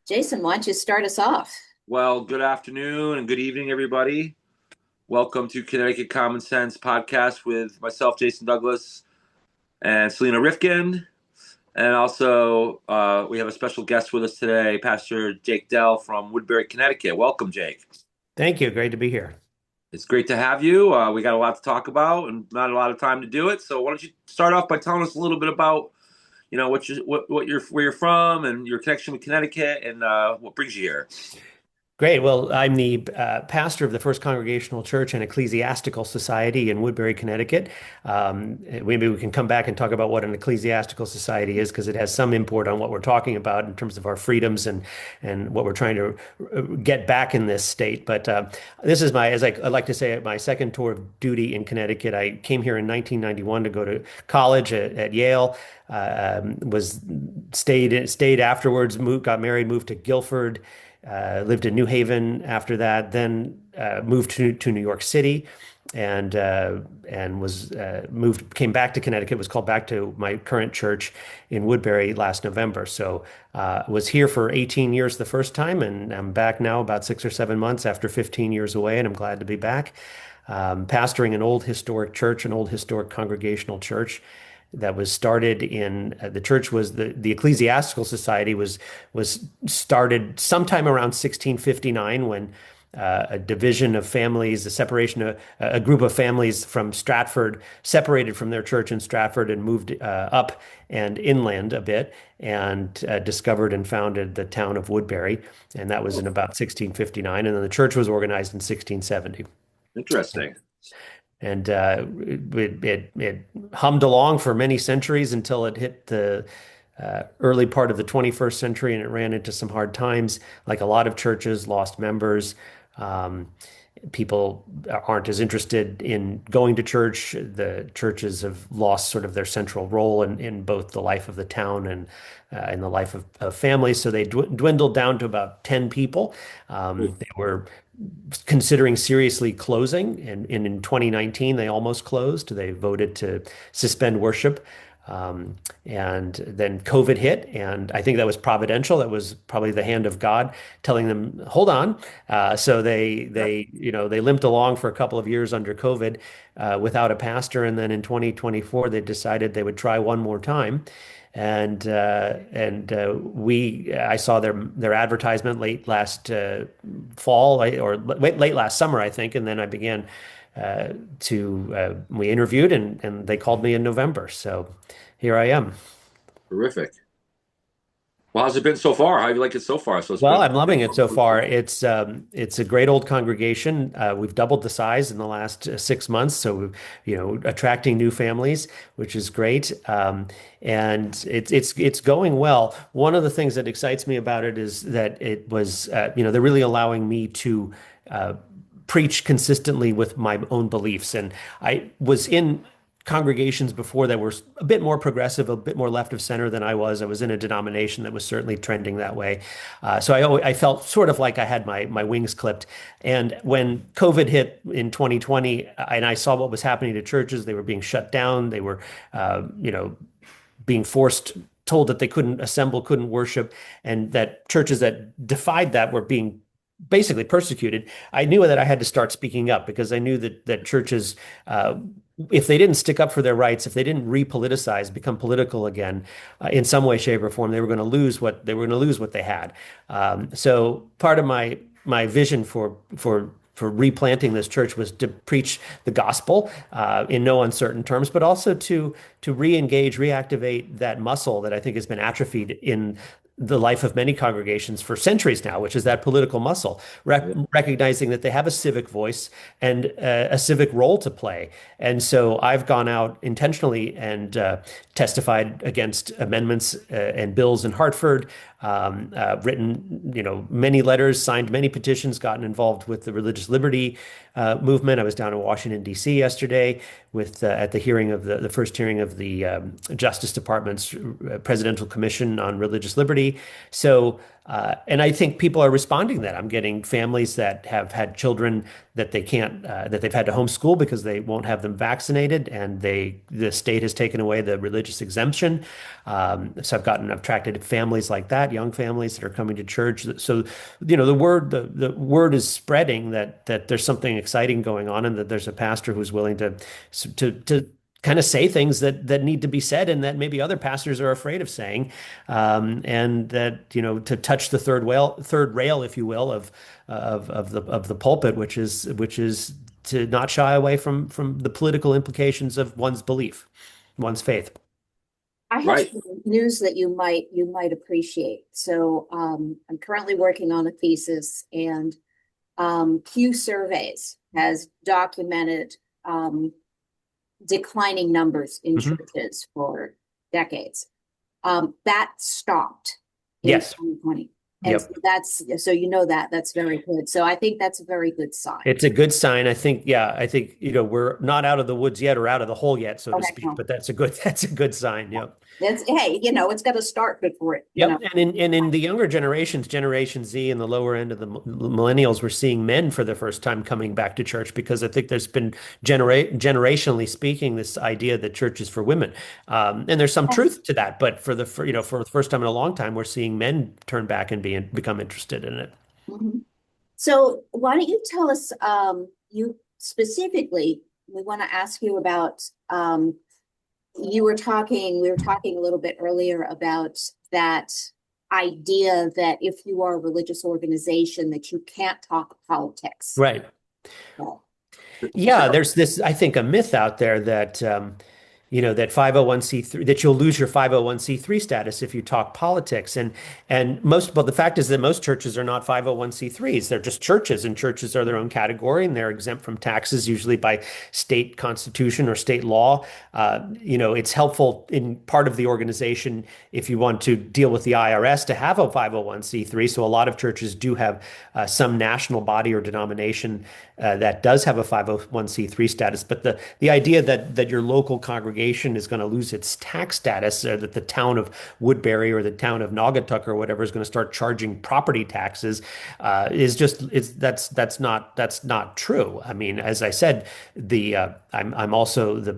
Jason, why don't you start us off? Well, good afternoon and good evening, everybody. Welcome to Connecticut Common Sense podcast with myself, Jason Douglas, and Selena Rifkin. And also, we have a special guest with us today, Pastor Jake Dell from Woodbury, Connecticut. Welcome, Jake. Thank you. Great to be here. It's great to have you. We got a lot to talk about and not a lot of time to do it. So, why don't you start off by telling us a little bit about, where you're from and your connection with Connecticut and what brings you here. Great. Well, I'm the pastor of the First Congregational Church and Ecclesiastical Society in Woodbury, Connecticut. Maybe we can come back and talk about what an ecclesiastical society is because it has some import on what we're talking about in terms of our freedoms and what we're trying to get back in this state. But this is as I like to say, my second tour of duty in Connecticut. I came here in 1991 to go to college at Yale. Was stayed afterwards, got married, moved to Guilford. Lived in New Haven after that, then moved to New York City, and was came back to Connecticut. Was called back to my current church in Woodbury last November. So was here for 18 years the first time, and I'm back now about 6 or 7 months after 15 years away, and I'm glad to be back. Pastoring an old historic church, an old historic congregational church that was started in the church was the ecclesiastical society was started sometime around 1659 when a division of families, a separation of a group of families from Stratford separated from their church in Stratford and moved up and inland a bit and discovered and founded the town of Woodbury. And that was in about 1659. And then the church was organized in 1670. Interesting. And it hummed along for many centuries until it hit the early part of the 21st century and it ran into some hard times. Like a lot of churches, lost members. People aren't as interested in going to church. The churches have lost sort of their central role in both the life of the town and in the life of families. So they dwindled down to about 10 people. They were considering seriously closing, and in 2019 they almost closed. They voted to suspend worship. And then COVID hit, and I think that was providential. That was probably the hand of God telling them, "Hold on." So they limped along for a couple of years under COVID without a pastor, and then in 2024 they decided they would try one more time. I saw their advertisement late last fall or late last summer, I think, and then I began we interviewed and they called me in November. So here I am. Terrific. Well, how's it been so far? How have you liked it so far? So it's Well, been. I'm loving it so far. It's a great old congregation. We've doubled the size in the last 6 months, so attracting new families, which is great. And it's going well. One of the things that excites me about it is that it was they're really allowing me to preach consistently with my own beliefs. And I was in congregations before that were a bit more progressive, a bit more left of center than I was. I was in a denomination that was certainly trending that way. So I felt sort of like I had my wings clipped. And when COVID hit in 2020, and I saw what was happening to churches, they were being shut down. They were, being told that they couldn't assemble, couldn't worship, and that churches that defied that were being basically persecuted. I knew that I had to start speaking up because I knew that churches, if they didn't stick up for their rights, if they didn't repoliticize, become political again, in some way, shape, or form, they were going to lose what they had. So part of my vision for replanting this church was to preach the gospel in no uncertain terms, but also to re-engage, reactivate that muscle that I think has been atrophied in the life of many congregations for centuries now, which is that political muscle, recognizing that they have a civic voice and a civic role to play. And so I've gone out intentionally and testified against amendments and bills in Hartford, written, many letters, signed many petitions, gotten involved with the religious liberty movement. I was down in Washington, D.C. yesterday at the hearing of the first hearing of the Justice Department's Presidential Commission on Religious Liberty. So And I think people are responding to that. I'm getting families that have had children that they can't, that they've had to homeschool because they won't have them vaccinated, and the state has taken away the religious exemption. So I've attracted families like that, young families that are coming to church. So, the word is spreading that there's something exciting going on, and that there's a pastor who's willing to kind of say things that need to be said, and that maybe other pastors are afraid of saying, and that to touch the third rail, if you will, of the pulpit, which is to not shy away from the political implications of one's belief, one's faith. I have Right. some news that you might appreciate. So I'm currently working on a thesis, and Pew Surveys has documented declining numbers in Mhm. churches for decades. That stopped in Yes. 2020. And Yep. so that's very good. So I think that's a very good sign. It's a good sign. I think, yeah, we're not out of the woods yet or out of the hole yet, so to Okay, speak, no. but that's a good sign. Yep. That's, hey, it's got to start before it, Yep. And in the younger generations, Generation Z and the lower end of the millennials, we're seeing men for the first time coming back to church, because I think there's been generationally speaking, this idea that church is for women. And there's some truth to that, but for the first time in a long time, we're seeing men turn back and become interested in it. Mhm. So why don't you tell us, you specifically, we want to ask you about, we were talking a little bit earlier about that idea that if you are a religious organization that you can't talk politics. Right. Well, Yeah, there's this, I think, a myth out there that 501c3, that you'll lose your 501c3 status if you talk politics. But the fact is that most churches are not 501c3s. They're just churches, and churches are their own category, and they're exempt from taxes, usually by state constitution or state law. It's helpful in part of the organization if you want to deal with the IRS to have a 501c3. So a lot of churches do have some national body or denomination that does have a 501c3 status. But the idea that your local congregation is going to lose its tax status, or that the town of Woodbury or the town of Naugatuck or whatever is going to start charging property taxes, that's not true. I mean, as I said, I'm also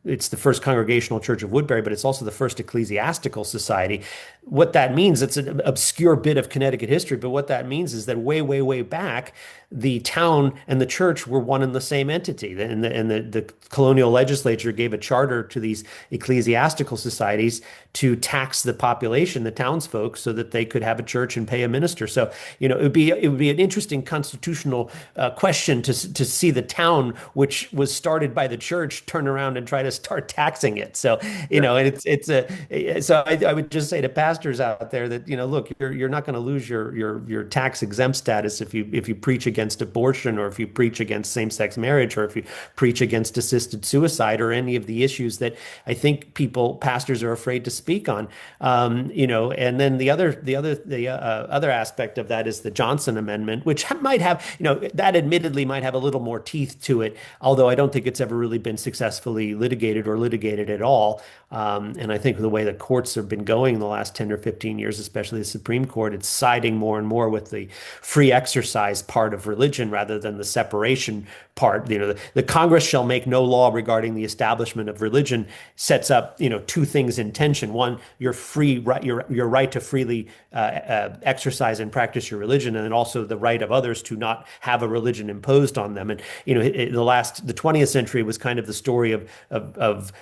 it's the first Congregational Church of Woodbury, but it's also the first ecclesiastical society. What that means, it's an obscure bit of Connecticut history, but what that means is that way, way, way back, the town and the church were one and the same entity. And the colonial legislature gave a charter to these ecclesiastical societies to tax the population, the townsfolk, so that they could have a church and pay a minister. So, it would be an interesting constitutional question to see the town, which was started by the church, turn around and try to start taxing it. So, I would just say to pastors out there that, look, you're not going to lose your tax exempt status if you preach against abortion, or if you preach against same-sex marriage, or if you preach against assisted suicide, or any of the issues that I think pastors are afraid to speak on. And then the other aspect of that is the Johnson Amendment, which might have, that admittedly might have a little more teeth to it, although I don't think it's ever really been successfully litigated at all. And I think the way the courts have been going the last 10 or 15 years, especially the Supreme Court, it's siding more and more with the free exercise part of religion rather than the separation part. The Congress shall make no law regarding the establishment of religion sets up, two things in tension. One, your right to freely exercise and practice your religion, and then also the right of others to not have a religion imposed on them. And the 20th century was kind of the story of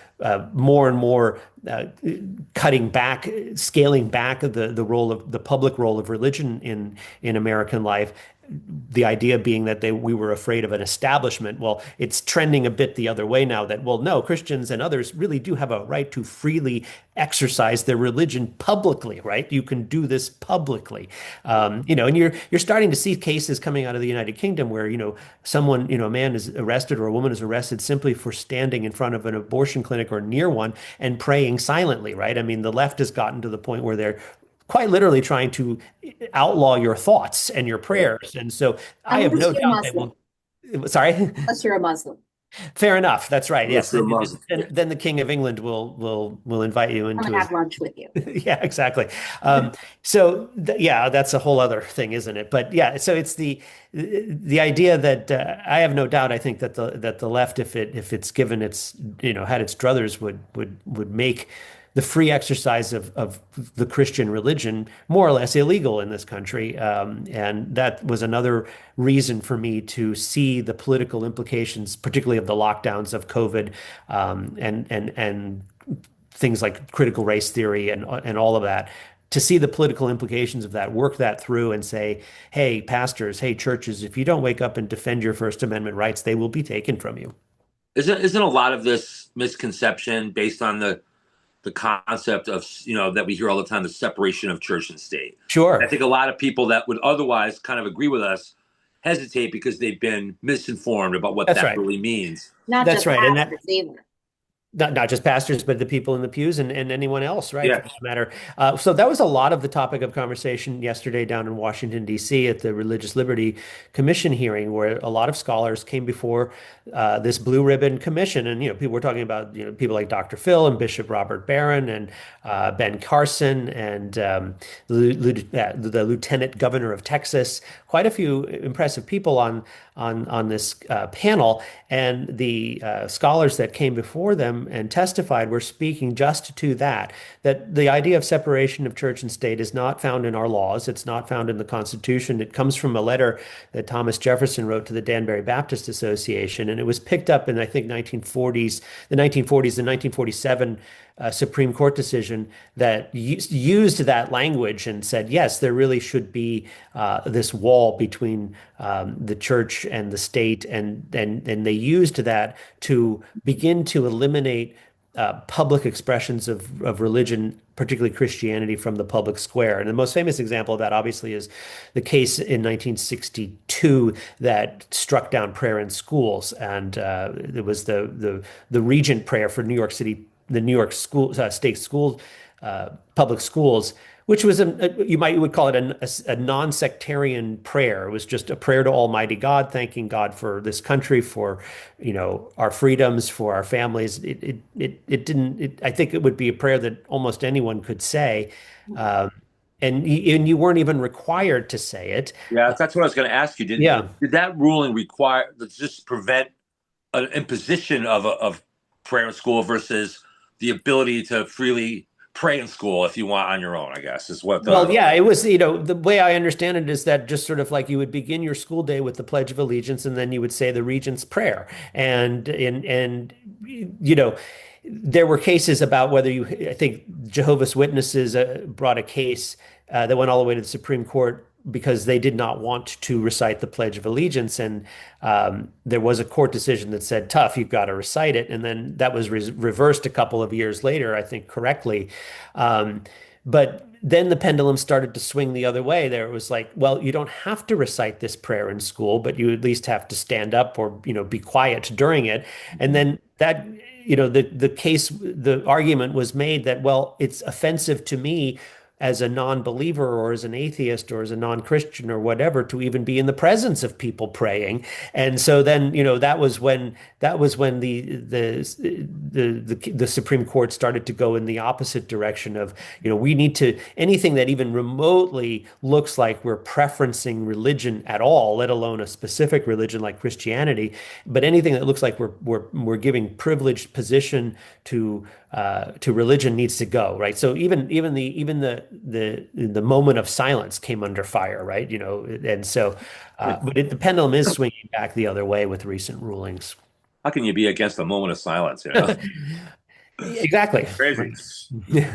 more and more cutting back, scaling back the public role of religion in American life. The idea being that we were afraid of an establishment. Well, it's trending a bit the other way now, that, well, no, Christians and others really do have a right to freely exercise their religion publicly, right? You can do this publicly. And you're starting to see cases coming out of the United Kingdom where, someone, a man is arrested or a woman is arrested simply for standing in front of an abortion clinic or near one and praying silently, right? I mean, the left has gotten to the point where they're quite literally trying to outlaw your thoughts and your prayers. And so I have no Unless you're doubt they Muslim. will. Sorry? Unless you're a Muslim. Fair enough. That's right. Yes. Unless you're a Muslim. Then the King of England will invite you Come into and his. have lunch with you. Yeah, exactly. So yeah, that's a whole other thing, isn't it? But yeah, so it's the idea that I have no doubt. I think that the left, if it's given its had its druthers, would make the free exercise of the Christian religion more or less illegal in this country. And that was another reason for me to see the political implications, particularly of the lockdowns of COVID, and things like critical race theory and all of that, to see the political implications of that, work that through and say, hey, pastors, hey, churches, if you don't wake up and defend your First Amendment rights, they will be taken from you. Isn't a lot of this misconception based on the concept of that we hear all the time, the separation of church and state? I Sure. think a lot of people that would otherwise kind of agree with us hesitate because they've been misinformed about what That's that right. really means. Not That's just right. And that pastors either. not just pastors, but the people in the pews and anyone else, right, for Yeah. that matter. So that was a lot of the topic of conversation yesterday down in Washington, D.C. at the Religious Liberty Commission hearing, where a lot of scholars came before this blue ribbon commission. And, people were talking about, people like Dr. Phil and Bishop Robert Barron and Ben Carson and the Lieutenant Governor of Texas, quite a few impressive people on this panel. And the scholars that came before them and testified were speaking just to that the idea of separation of church and state is not found in our laws. It's not found in the Constitution. It comes from a letter that Thomas Jefferson wrote to the Danbury Baptist Association, and it was picked up in, I think, the 1947 Supreme Court decision that used that language and said, yes, there really should be this wall between the church and the state, and they used that to begin to eliminate public expressions of religion, particularly Christianity, from the public square. And the most famous example of that, obviously, is the case in 1962 that struck down prayer in schools, and it was the Regent Prayer for New York City, the New York state school public schools, which was you would call it a non-sectarian prayer. It was just a prayer to Almighty God, thanking God for this country, for our freedoms, for our families. It didn't. I think it would be a prayer that almost anyone could say, and you weren't even required to say it. Yeah, that's what I was going to ask you. Yeah. Did that ruling require just prevent an imposition of prayer in school versus the ability to freely pray in school if you want on your own, I guess, is what Well, yeah, it was, the way I understand it is that just sort of like you would begin your school day with the Pledge of Allegiance, and then you would say the Regent's Prayer. And there were cases about whether I think Jehovah's Witnesses brought a case that went all the way to the Supreme Court because they did not want to recite the Pledge of Allegiance. And there was a court decision that said, tough, you've got to recite it. And then that was reversed a couple of years later, I think correctly. But then the pendulum started to swing the other way. There was like, well, you don't have to recite this prayer in school, but you at least have to stand up or, be quiet during it. And then that, the argument was made that, well, it's offensive to me as a non-believer or as an atheist or as a non-Christian or whatever to even be in the presence of people praying. And so then, that was when the Supreme Court started to go in the opposite direction of, we need to, anything that even remotely looks like we're preferencing religion at all, let alone a specific religion like Christianity, but anything that looks like we're giving privileged position to religion needs to go, right? So even the moment of silence came under fire, right? And so, but the pendulum is swinging back the other way with recent rulings. How can you be against a moment of silence? Exactly. Crazy. Right.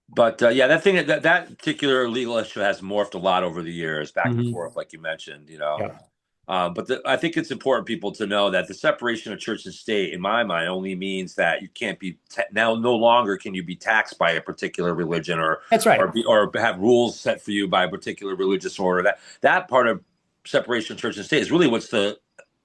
But yeah, that particular legal issue has morphed a lot over the years, back and forth, like you mentioned. Yeah. But I think it's important people to know that the separation of church and state, in my mind, only means that you can't be now no longer can you be taxed by a particular religion That's right. or have rules set for you by a particular religious order. That part of separation of church and state is really what's the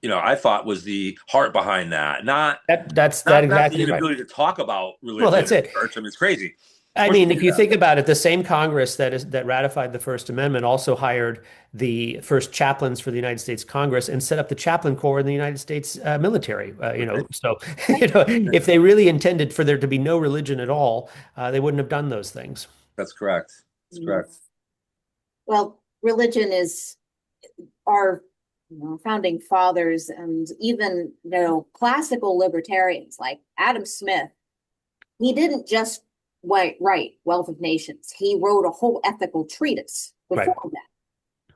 I thought was the heart behind that. Not That's that not not the exactly right. inability to talk about Well, religion that's and it. church. I mean, it's crazy. Of I course mean, we if do you that. think about it, the same Congress that ratified the First Amendment also hired the first chaplains for the United States Congress and set up the chaplain corps in the United States military. Right? So if they really intended for there to be no religion at all, they wouldn't have done those things. That's correct. That's Mm. correct. Well, religion is our founding fathers and even classical libertarians like Adam Smith. He didn't just write Wealth of Nations. He wrote a whole ethical treatise Right. before that.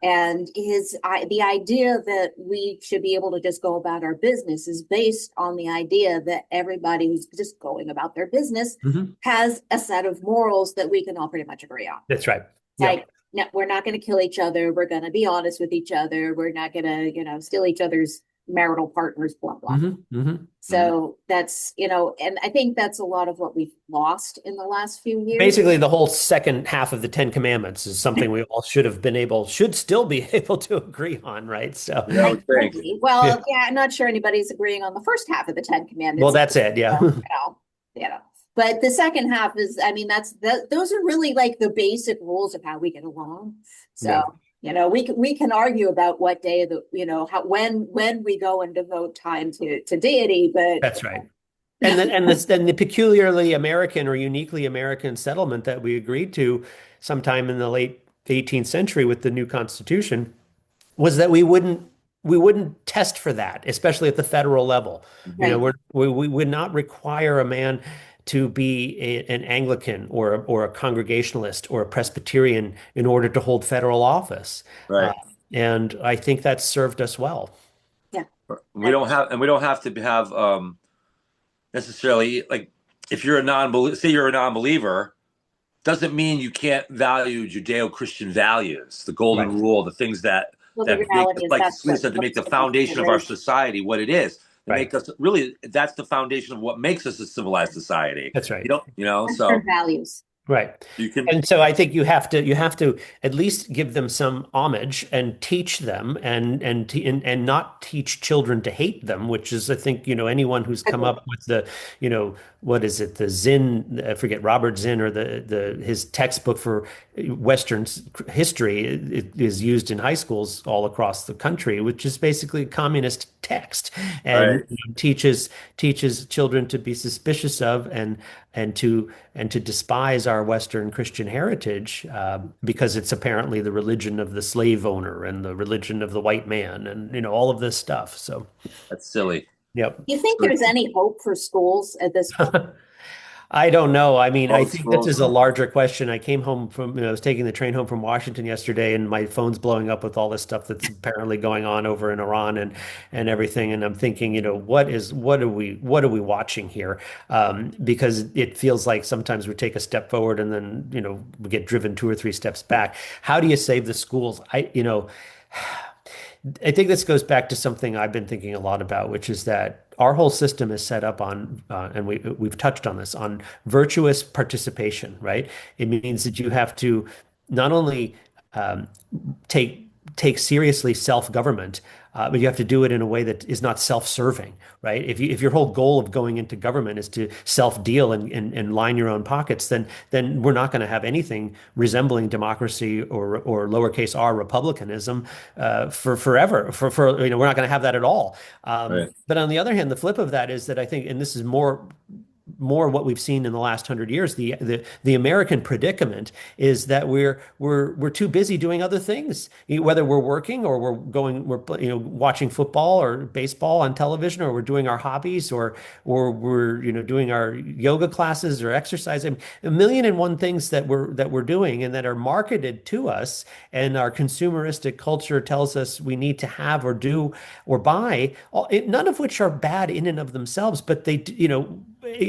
And the idea that we should be able to just go about our business is based on the idea that everybody who's just going about their business Mhm. has a set of morals that we can all pretty much agree on. That's right. Yeah. Like, no, we're not going to kill each other. We're going to be honest with each other. We're not going to, steal each other's marital partners, blah, blah. So that's, and I think that's a lot of what we've lost in the last few years. Basically, the whole second half of the Ten Commandments is something we all should still be able to agree on, right? So, Yeah, well, yeah, I'm not sure anybody's agreeing on the first half of the Ten Commandments. Well, that's it. Yeah. But the second half is, I mean, those are really like the basic rules of how we get along. So, we can argue about what day when we go and devote time to deity, but that's right. And the peculiarly American or uniquely American settlement that we agreed to sometime in the late 18th century with the new Constitution was that we wouldn't test for that, especially at the federal level. Right. We would not require a man to be an Anglican or a Congregationalist or a Presbyterian in order to hold federal office. Right. And I think that's served us well. Yeah. We don't have to have necessarily, like, if you're a non-believer, doesn't mean you can't value Judeo-Christian values, the golden rule, the things that make the foundation of our society what it is. Make us really, that's the foundation of what makes us a civilized society. That's right. So values. Right. And so I think you have to at least give them some homage and teach them and not teach children to hate them, which is, I think, anyone who's come up with the, what is it, the Zinn, I forget, Robert Zinn, or his textbook for Western history is used in high schools all across the country, which is basically a communist text, and teaches children to be suspicious of and to despise our Western Christian heritage because it's apparently the religion of the slave owner and the religion of the white man and all of this stuff. So that's silly. Yep. Do you think there's any hope for schools at this point? I don't know. I mean, I think this is a larger question. I came home I was taking the train home from Washington yesterday, and my phone's blowing up with all this stuff that's apparently going on over in Iran and everything. And I'm thinking, what are we watching here? Because it feels like sometimes we take a step forward and then, we get driven 2 or 3 steps back. How do you save the schools? I think this goes back to something I've been thinking a lot about, which is that our whole system is set up on, and we've touched on this, on virtuous participation, right? It means that you have to not only take seriously self-government, but you have to do it in a way that is not self-serving, right? If your whole goal of going into government is to self-deal and line your own pockets, then we're not going to have anything resembling democracy or lowercase r republicanism for forever. We're not going to have that at all. But on the other hand, the flip of that is that I think, and this is more what we've seen in the last 100 years, the American predicament is that we're too busy doing other things, whether we're working or we're watching football or baseball on television, or we're doing our hobbies, or we're doing our yoga classes or exercising. A million and one things that we're doing and that are marketed to us, and our consumeristic culture tells us we need to have or do or buy, none of which are bad in and of themselves, but they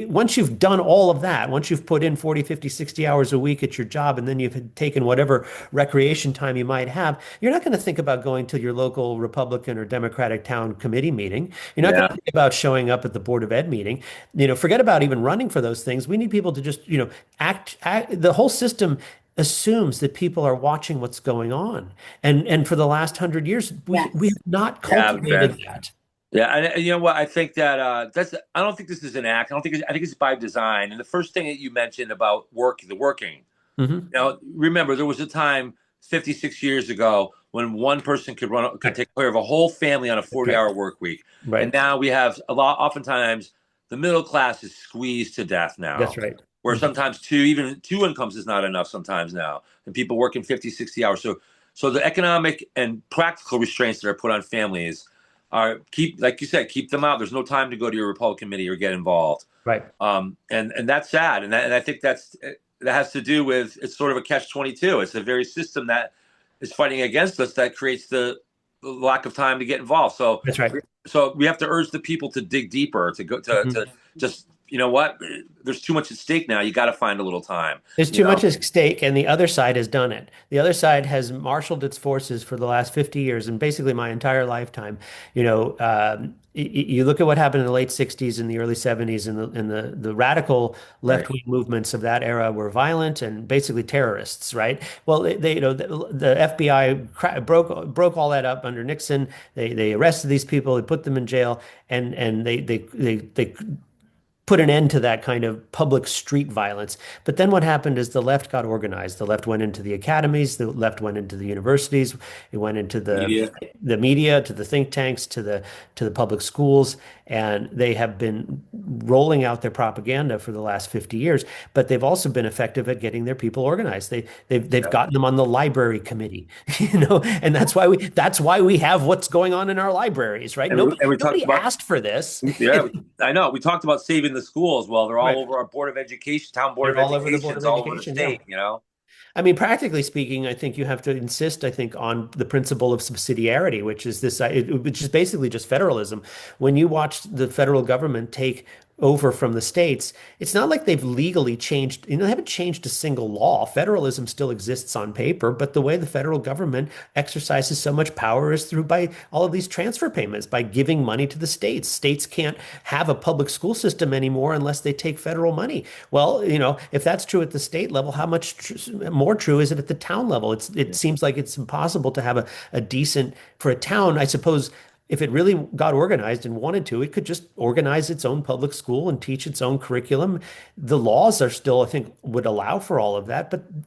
once you've done all of that, once you've put in 40, 50, 60 hours a week at your job, and then you've taken whatever recreation time you might have, you're not going to think about going to your local Republican or Democratic town committee meeting. You're not going to think about showing up at the Board of Ed meeting. Forget about even running for those things. We need people to just, act. The whole system assumes that people are watching what's going on. And for the last 100 years, we have not cultivated that. Yeah, and you know what? I think that that's. I don't think this is an act. I think it's by design. And the first thing that you mentioned about the working. Hmm. Now, remember, there was a time 56 years ago when one person could Right. take care of a whole family on a That's right. 40-hour work week, and Right. now we have a lot. Oftentimes, the middle class is squeezed to death That's now, right. where Mhm. sometimes even two incomes is not enough sometimes now, and people working 50, 60 hours. So the economic and practical restraints that are put on families are like you said, keep them out. There's no time to go to your Republican committee or get involved. Right. And that's sad, and I think that has to do with it's sort of a catch-22. It's the very system that is fighting against us that creates the lack of time to get involved. That's right. So we have to urge the people to dig deeper, to go Mhm. to just you know what, there's too much at stake now. You got to find a little time. There's You too know, much at stake, and the other side has done it. The other side has marshaled its forces for the last 50 years and basically my entire lifetime. You look at what happened in the late 60s and the early 70s, and the radical right? left-wing movements of that era were violent and basically terrorists, right? Well, the FBI broke all that up under Nixon. They arrested these people, they put them in jail, and they put an end to that kind of public street violence. But then what happened is the left got organized. The left went into the academies, the left went into the universities, it went into Media. the media, to the think tanks, to the public schools, and they have been rolling out their propaganda for the last 50 years. But they've also been effective at getting their people organized. They've Yeah. gotten them on the library committee, and that's why we have what's going on in our libraries, right? And we talked Nobody about asked for this. yeah, I know. We talked about saving the schools. Well, they're all Right. over our board of education, town board They're of all over the Board educations, of all over the Education. Yeah. state. You know, I mean, practically speaking, I think you have to insist, I think, on the principle of subsidiarity, which is basically just federalism. When you watch the federal government take over from the states, it's not like they've legally changed, they haven't changed a single law. Federalism still exists on paper, but the way the federal government exercises so much power is through by all of these transfer payments, by giving money to the states. States can't have a public school system anymore unless they take federal money. Well, if that's true at the state level, how much more true is it at the town level? It seems like it's impossible to have a decent for a town. I suppose if it really got organized and wanted to, it could just organize its own public school and teach its own curriculum. The laws are still, I think, would allow for all of that, but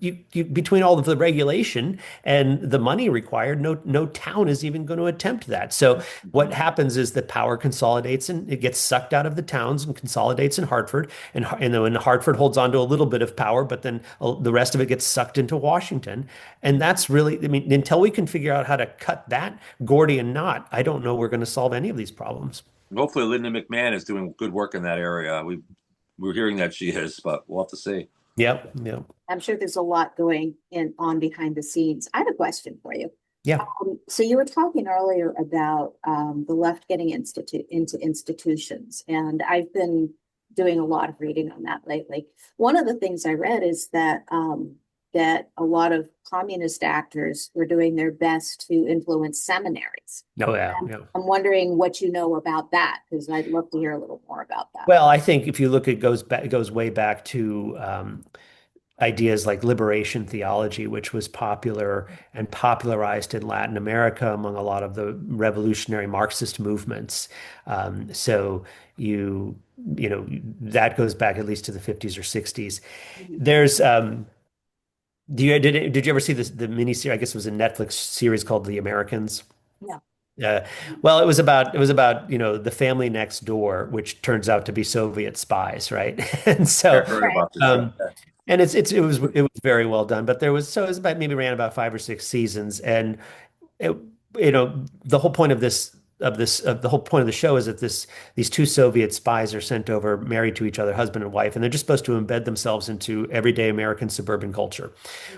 between all of the regulation and the money required, no town is even going to attempt that. So what happens is that power consolidates and it gets sucked out of the towns and consolidates in Hartford, and then Hartford holds on to a little bit of power, but then the rest of it gets sucked into Washington. And that's really, I mean, until we can figure out how to cut that Gordian knot, I don't know we're going to solve any of these problems. hopefully Linda McMahon is doing good work in that area. We're hearing that she is, but we'll have to see. Yep. Yep. I'm sure there's a lot going on behind the scenes. I have a question for you. Yeah. So you were talking earlier about the left getting into institutions, and I've been doing a lot of reading on that lately. One of the things I read is that that a lot of communist actors were doing their best to influence seminaries. Oh, yeah. And Yeah. I'm wondering what you know about that, because I'd love to hear a little more about that. Well, I think if you look, it goes way back to ideas like liberation theology, which was popular and popularized in Latin America among a lot of the revolutionary Marxist movements. So that goes back at least to the 50s or 60s. Mhm. There's did you ever see the mini series? I guess it was a Netflix series called The Americans. Yeah. Uh, well, it was about the family next door, which turns out to be Soviet spies, right? And I so heard Right. about this. um, and it was very well done, but it was about maybe ran about 5 or 6 seasons, and it, the whole point of the whole point of the show is that these two Soviet spies are sent over, married to each other, husband and wife, and they're just supposed to embed themselves into everyday American suburban culture,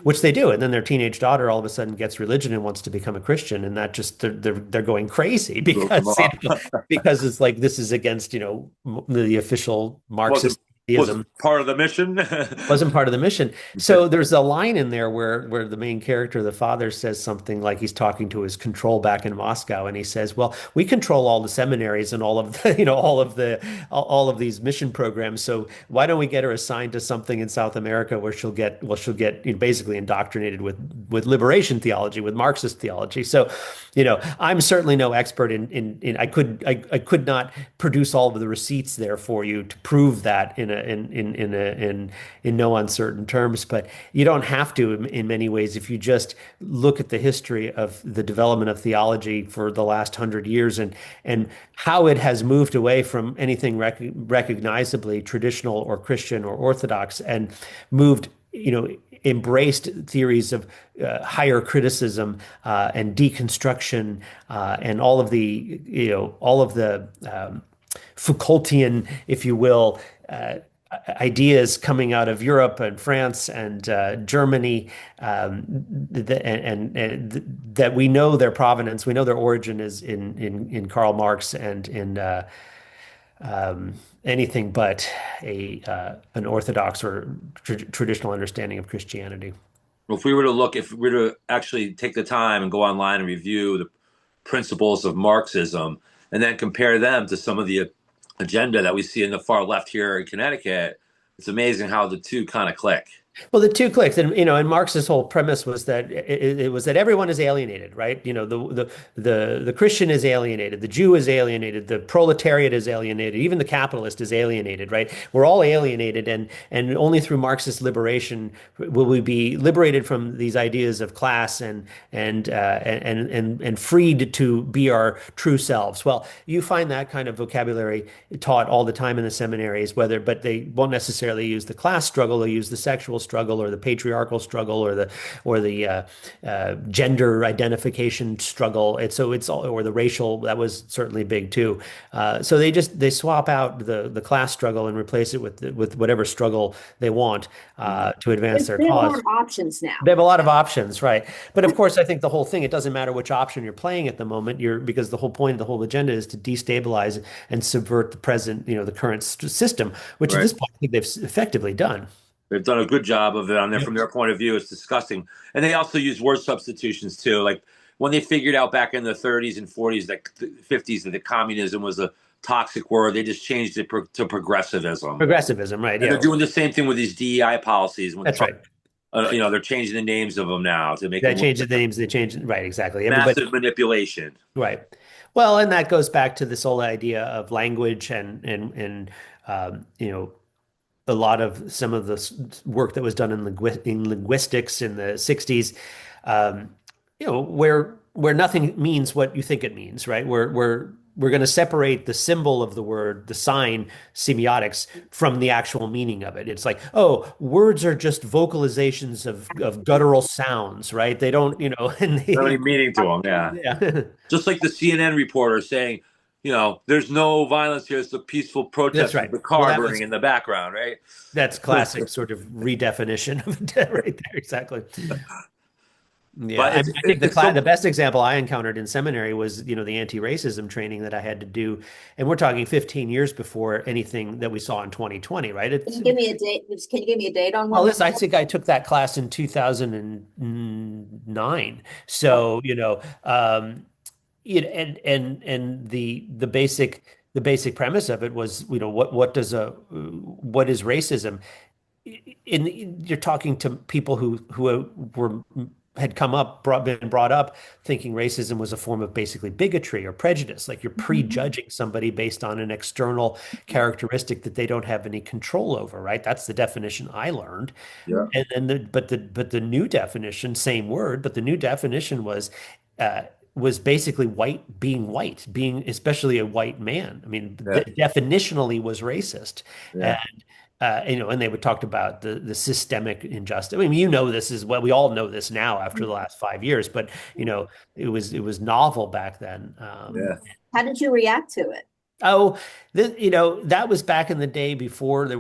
which they do. And then their teenage daughter all of a sudden gets religion and wants to become a Christian, and that just they're going crazy Broke them because off. because it's like this is against the official Wasn't Marxist wasn't part of the mission. wasn't part of the mission. So there's a line in there where the main character, the father, says something like he's talking to his control back in Moscow, and he says, "Well, we control all the seminaries and all of the, all of these mission programs. So why don't we get her assigned to something in South America where she'll get basically indoctrinated with liberation theology, with Marxist theology." So, I'm certainly no expert in I could not produce all of the receipts there for you to prove that in no uncertain terms, but you don't have to in many ways if you just look at the history of the development of theology for the last 100 years and how it has moved away from anything recognizably traditional or Christian or Orthodox and moved, embraced theories of higher criticism and deconstruction and all of the Foucaultian, if you will, ideas coming out of Europe and France and Germany, that we know their provenance, we know their origin is in Karl Marx and in anything but an orthodox or traditional understanding of Christianity. Well, if we were to actually take the time and go online and review the principles of Marxism and then compare them to some of the agenda that we see in the far left here in Connecticut, it's amazing how the two kind of click. Well, the two clicks, and Marx's whole premise was that it was that everyone is alienated, right? The Christian is alienated, the Jew is alienated, the proletariat is alienated, even the capitalist is alienated, right? We're all alienated, and only through Marxist liberation will we be liberated from these ideas of class and freed to be our true selves. Well, you find that kind of vocabulary taught all the time in the seminaries, but they won't necessarily use the class struggle, they'll use the sexual struggle or the patriarchal struggle or the gender identification struggle. Or the racial, that was certainly big too. So they swap out the class struggle and replace it with whatever struggle they want to advance their cause. They have more options now. They have a lot of options, right? But of course, I think the whole thing, it doesn't matter which option you're playing at the moment, because the whole point of the whole agenda is to destabilize and subvert the present, the current system, which at this point I think they've effectively done. They've done a good job of it from their point of view. It's disgusting. And they also use word substitutions too. Like when they figured out back in the 30s and 40s, like 50s, that the communism was a toxic word, they just changed it to progressivism. Progressivism, right. And they're doing the same thing with these DEI policies. That's right. They're changing the names of them now to make them change the names. They change, right, exactly. Massive manipulation. Right. Well, and that goes back to this whole idea of language and a lot of some of the work that was done in linguistics in the 60s, where nothing means what you think it means, right? We're going to separate the symbol of the word, the sign, semiotics, from the actual meaning of it. It's like, oh, words are just vocalizations of guttural sounds, right? They don't, and they have any meaning to them, yeah. Just like the CNN reporter saying, there's no violence here. It's a peaceful protest with the car burning in the background, right? That's classic sort of redefinition of it right there, exactly. Yeah, but I think the best example I encountered in seminary was, the anti-racism training that I had to do. And we're talking 15 years before anything that we saw in 2020, right? Can you give me a date? Can you give me a date on one? Well, listen, I think I took that class in 2009. So, and the basic premise of it was, what is racism? You're talking to people who had been brought up thinking racism was a form of basically bigotry or prejudice, like you're prejudging somebody based on an external characteristic that they don't have any control over, right? That's the definition I learned. Yeah. But the new definition, same word, but the new definition was basically being especially a white man. I mean, definitionally was racist. Yeah. And they would talk about the systemic injustice. I mean, this is what we all know this now after the last 5 years, but it was novel back then. How did you react to it? Oh, that was back in the day before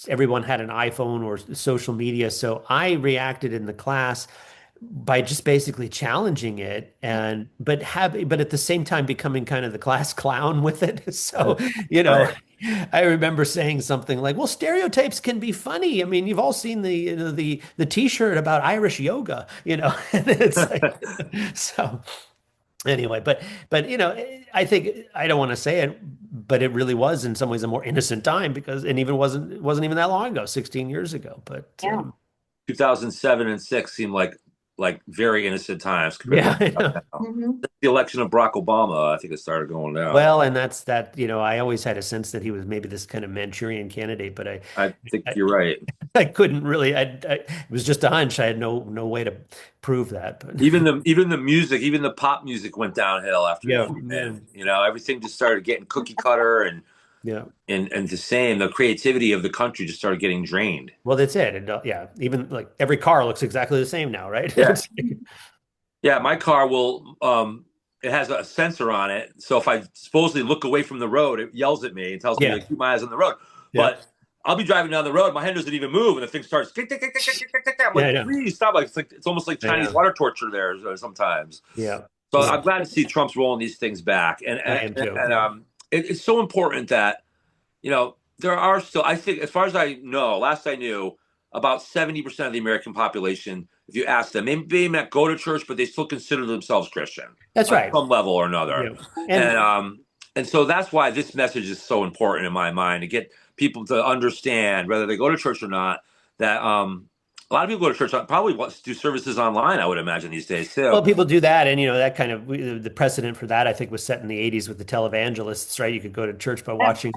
everyone had an iPhone or social media. So I reacted in the class by just basically challenging it but at the same time becoming kind of the class clown with it. So, I remember saying something like, "Well, stereotypes can be funny. I mean, you've all seen the T-shirt about Irish yoga, you know." And it's like, so anyway, but I think I don't want to say it, but it really was in some ways a more innocent time because and even wasn't even that long ago, 16 years ago. But Yeah. 2007 and six seem like very innocent times compared yeah, I to know. now. Mhm. The election of Barack Obama, I think it started going down. Well, and that's that, I always had a sense that he was maybe this kind of Manchurian candidate, but I think I, you're right. I couldn't really. It was just a hunch. I had no way to prove that. But Even the music, even the pop music went downhill after he yeah, came yeah, in. Everything just started getting cookie cutter yeah. and the same. The creativity of the country just started getting drained. Well, that's it. And yeah, even like every car looks exactly the same now, right? Yeah. It's like- Yeah, my car will it has a sensor on it. So if I supposedly look away from the road, it yells at me and tells me yeah, to keep my eyes on the road. yeah, But I'll be driving down the road, my hand doesn't even move, and the thing starts tick, tick, tick, tick, tick, tick, tick, tick, tick. I'm yeah. I like, know. please stop. Like it's almost like I Chinese know. water torture there sometimes. Yeah, So yeah. I'm glad to see Trump's rolling these things back. And I and, am too. and Yeah. it's so important that there are still, I think, as far as I know, last I knew, about 70% of the American population, if you ask them, they may not go to church, but they still consider themselves Christian That's on right. some level or another. Yeah, And and and so that's why this message is so important in my mind to get people to understand, whether they go to church or not, that a lot of people go to church, probably do services online, I would imagine these days well, too. people do that, and that kind of the precedent for that I think was set in the '80s with the televangelists, right? You could go to church by watching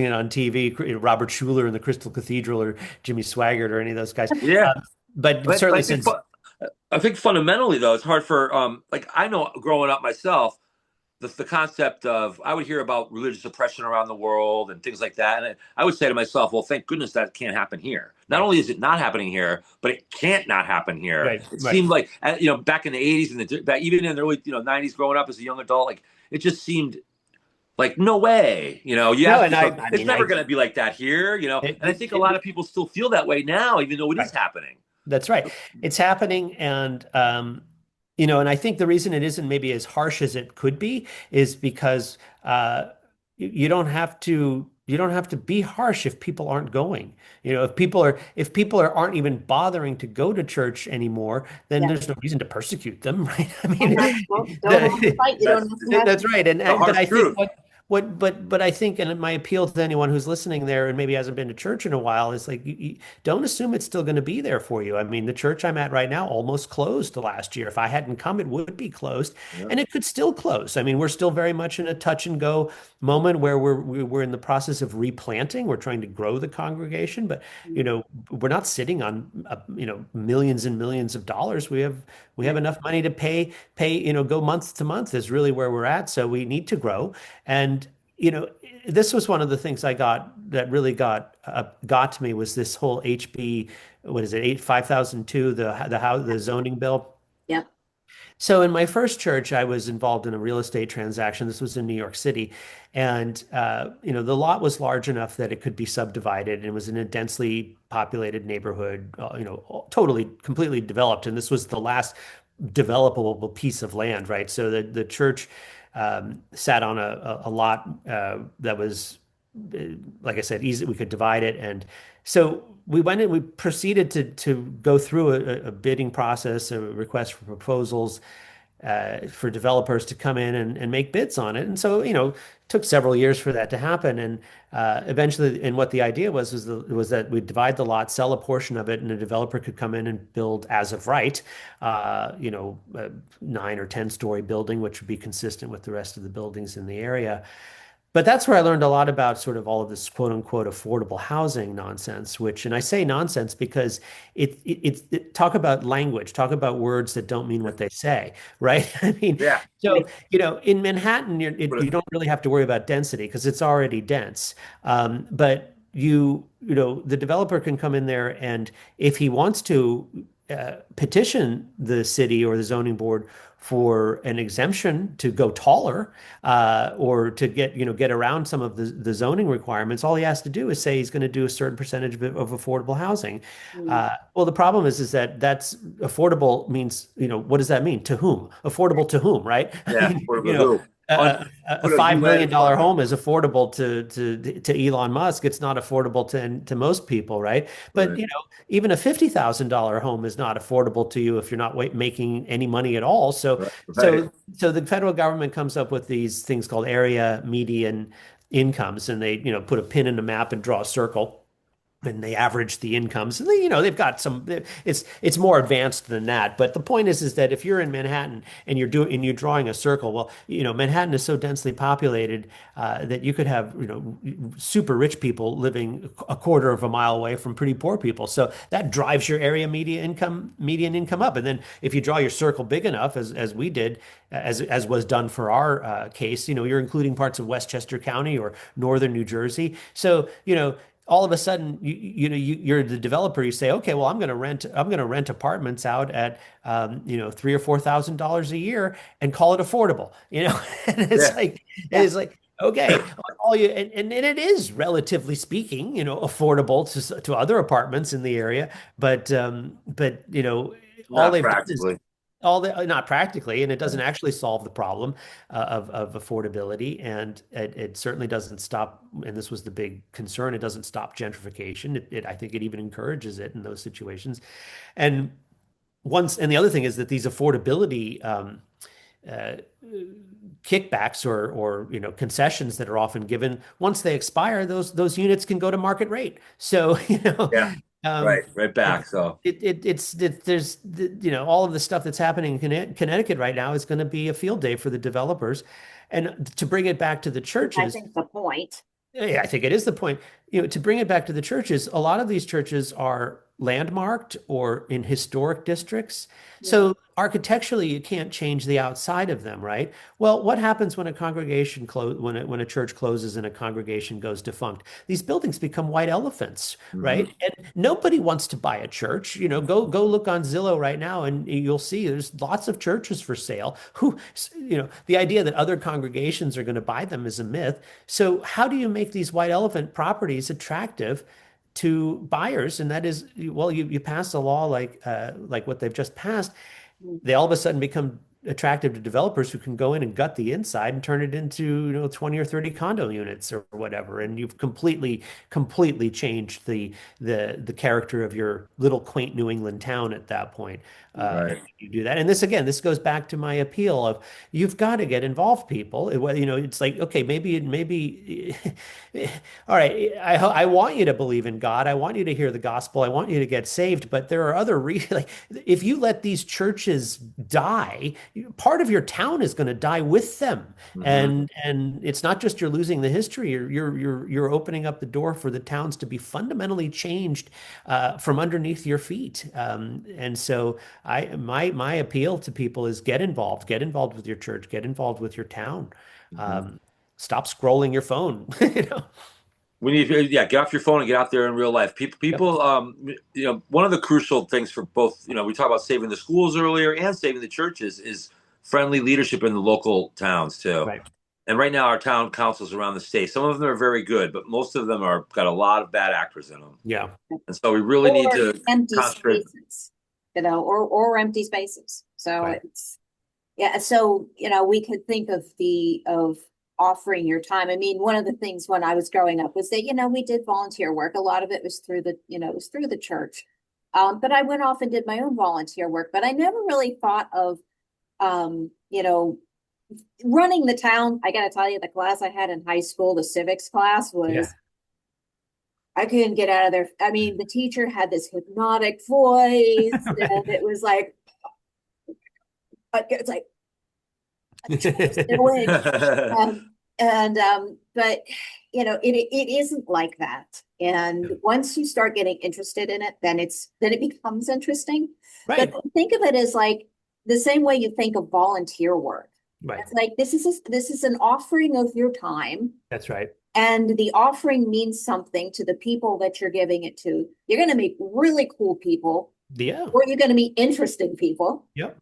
it on TV. Robert Schuller in the Crystal Cathedral, or Jimmy Swaggart, or any of those guys. Yeah. But But certainly since I think fundamentally though, it's hard for like I know growing up myself, the concept of I would hear about religious oppression around the world and things like that, and I would say to myself, well, thank goodness that can't happen here. Not right, only is it not happening here, but it can't not happen here. right, It right. seemed like back in the '80s and back even in the early '90s, growing up as a young adult, like it just seemed like no way. You No, ask and yourself, I it's mean, never going to be like that here. it, And I think a lot of people still feel that way now, even though it is right. happening. That's right. It's happening, and and I think the reason it isn't maybe as harsh as it could be is because you don't have to be harsh if people aren't going. If people aren't even bothering to go to church anymore, then Yeah. there's no reason to persecute them, right? I And mean, don't have to fight. You don't have to have. that's right. And, The but harsh I think truth. but I think, and my appeal to anyone who's listening there and maybe hasn't been to church in a while is like, you don't assume it's still going to be there for you. I mean, the church I'm at right now almost closed the last year. If I hadn't come, it would be closed, Yeah. and it could still close. I mean, we're still very much in a touch and go moment where we're in the process of replanting. We're trying to grow the congregation, but we're not sitting on millions and millions of dollars. We have enough money to pay go month to month is really where we're at. So we need to grow. And this was one of the things I got that really got to me was this whole HB, what is it, 5002, the zoning bill. Yep. So in my first church, I was involved in a real estate transaction. This was in New York City, and the lot was large enough that it could be subdivided, and it was in a densely populated neighborhood, totally, completely developed. And this was the last developable piece of land, right? So the church sat on a lot that was, like I said, easy. We could divide it, and so we went and we proceeded to go through a bidding process, a request for proposals for developers to come in and make bids on it. And so, took several years for that to happen. And eventually, and what the idea was that we'd divide the lot, sell a portion of it, and a developer could come in and build as of right, a 9 or 10 story building, which would be consistent with the rest of the buildings in the area. But that's where I learned a lot about sort of all of this quote unquote affordable housing nonsense, and I say nonsense because talk about language, talk about words that don't mean what they say, right? I mean, Yeah. so, in Manhattan, you don't really have to worry about density because it's already dense. But the developer can come in there, and if he wants to petition the city or the zoning board for an exemption to go taller, or to get around some of the zoning requirements, all he has to do is say he's going to do a certain percentage of affordable housing. Well, the problem is that that's affordable means, what does that mean? To whom? Affordable to whom, right? Yeah. You know, A put a $5 UN in million front of it. home is affordable to Elon Musk. It's not affordable to most people, right? But Right. even a $50,000 home is not affordable to you if you're not making any money at all. So Right. Right. so so the federal government comes up with these things called area median incomes, and they put a pin in the map and draw a circle, and they average the incomes. And they've got some. It's more advanced than that. But the point is that if you're in Manhattan and you're drawing a circle, well, Manhattan is so densely populated that you could have super rich people living a quarter of a mile away from pretty poor people. So that drives your area median income up. And then if you draw your circle big enough, as we did, as was done for our case, you're including parts of Westchester County or northern New Jersey. So all of a sudden you're the developer. You say, okay, well, I'm going to rent apartments out at $3,000 or $4,000 a year and call it affordable. And it's Yeah. like Yeah. it's like okay, and it is, relatively speaking, affordable to other apartments in the area, but all Not they've done is practically. all the not practically, and it Yeah. doesn't actually solve the problem of affordability, and it certainly doesn't stop. And this was the big concern. It doesn't stop gentrification. I think it even encourages it in those situations. And and the other thing is that these affordability uh, kickbacks or concessions that are often given, once they expire, those units can go to market rate. So Yeah. um, Right. Right back. So there's all of the stuff that's happening in Connecticut right now is going to be a field day for the developers. And to bring it back to the I churches, think the point. yeah, I think it is the point. To bring it back to the churches, a lot of these churches are landmarked or in historic districts. Yeah. So architecturally, you can't change the outside of them, right? Well, what happens when a congregation when a church closes and a congregation goes defunct? These buildings become white elephants, right? mhm. And nobody wants to buy a church. Go look on Zillow right now, and you'll see there's lots of churches for sale. The idea that other congregations are going to buy them is a myth. So how do you make these white elephant properties attractive to buyers? And that is, well, you pass a law like what they've just passed. Mm. They all of a sudden become attractive to developers who can go in and gut the inside and turn it into 20 or 30 condo units or whatever. And you've completely changed the character of your little quaint New England town at that point. Right. You do that. And this goes back to my appeal of, you've got to get involved, people. It's like, okay, maybe all right, I want you to believe in God. I want you to hear the gospel. I want you to get saved. But there are other like, if you let these churches die, part of your town is going to die with them. Mhm. And it's not just you're losing the history. You're opening up the door for the towns to be fundamentally changed from underneath your feet. And so my appeal to people is get involved with your church, get involved with your town. Mhm. Um, Stop scrolling your phone. We need, yeah, get off your phone and get out there in real life. Yep. One of the crucial things for both, we talked about saving the schools earlier and saving the churches is friendly leadership in the local towns too. Right. And right now, our town councils around the state, some of them are very good, but most of them are got a lot of bad actors in them. Yeah. And so we really need Or to empty concentrate. spaces, or empty spaces. So Right. yeah, so we could think of offering your time. I mean, one of the things when I was growing up was that we did volunteer work. A lot of it was through the church. But I went off and did my own volunteer work, but I never really thought of um, you know, running the town. I gotta tell you, the class I had in high school, the civics class, Yeah. was I couldn't get out of there. I mean, the teacher had this hypnotic voice, and it was like it's like do it. But it isn't like that. And once you start getting interested in it, then it becomes interesting. But Right. think of it as like the same way you think of volunteer work. Right. It's like this is an offering of your time, That's right. and the offering means something to the people that you're giving it to. You're going to meet really cool people, Yeah. or you're going to meet interesting people. Yep.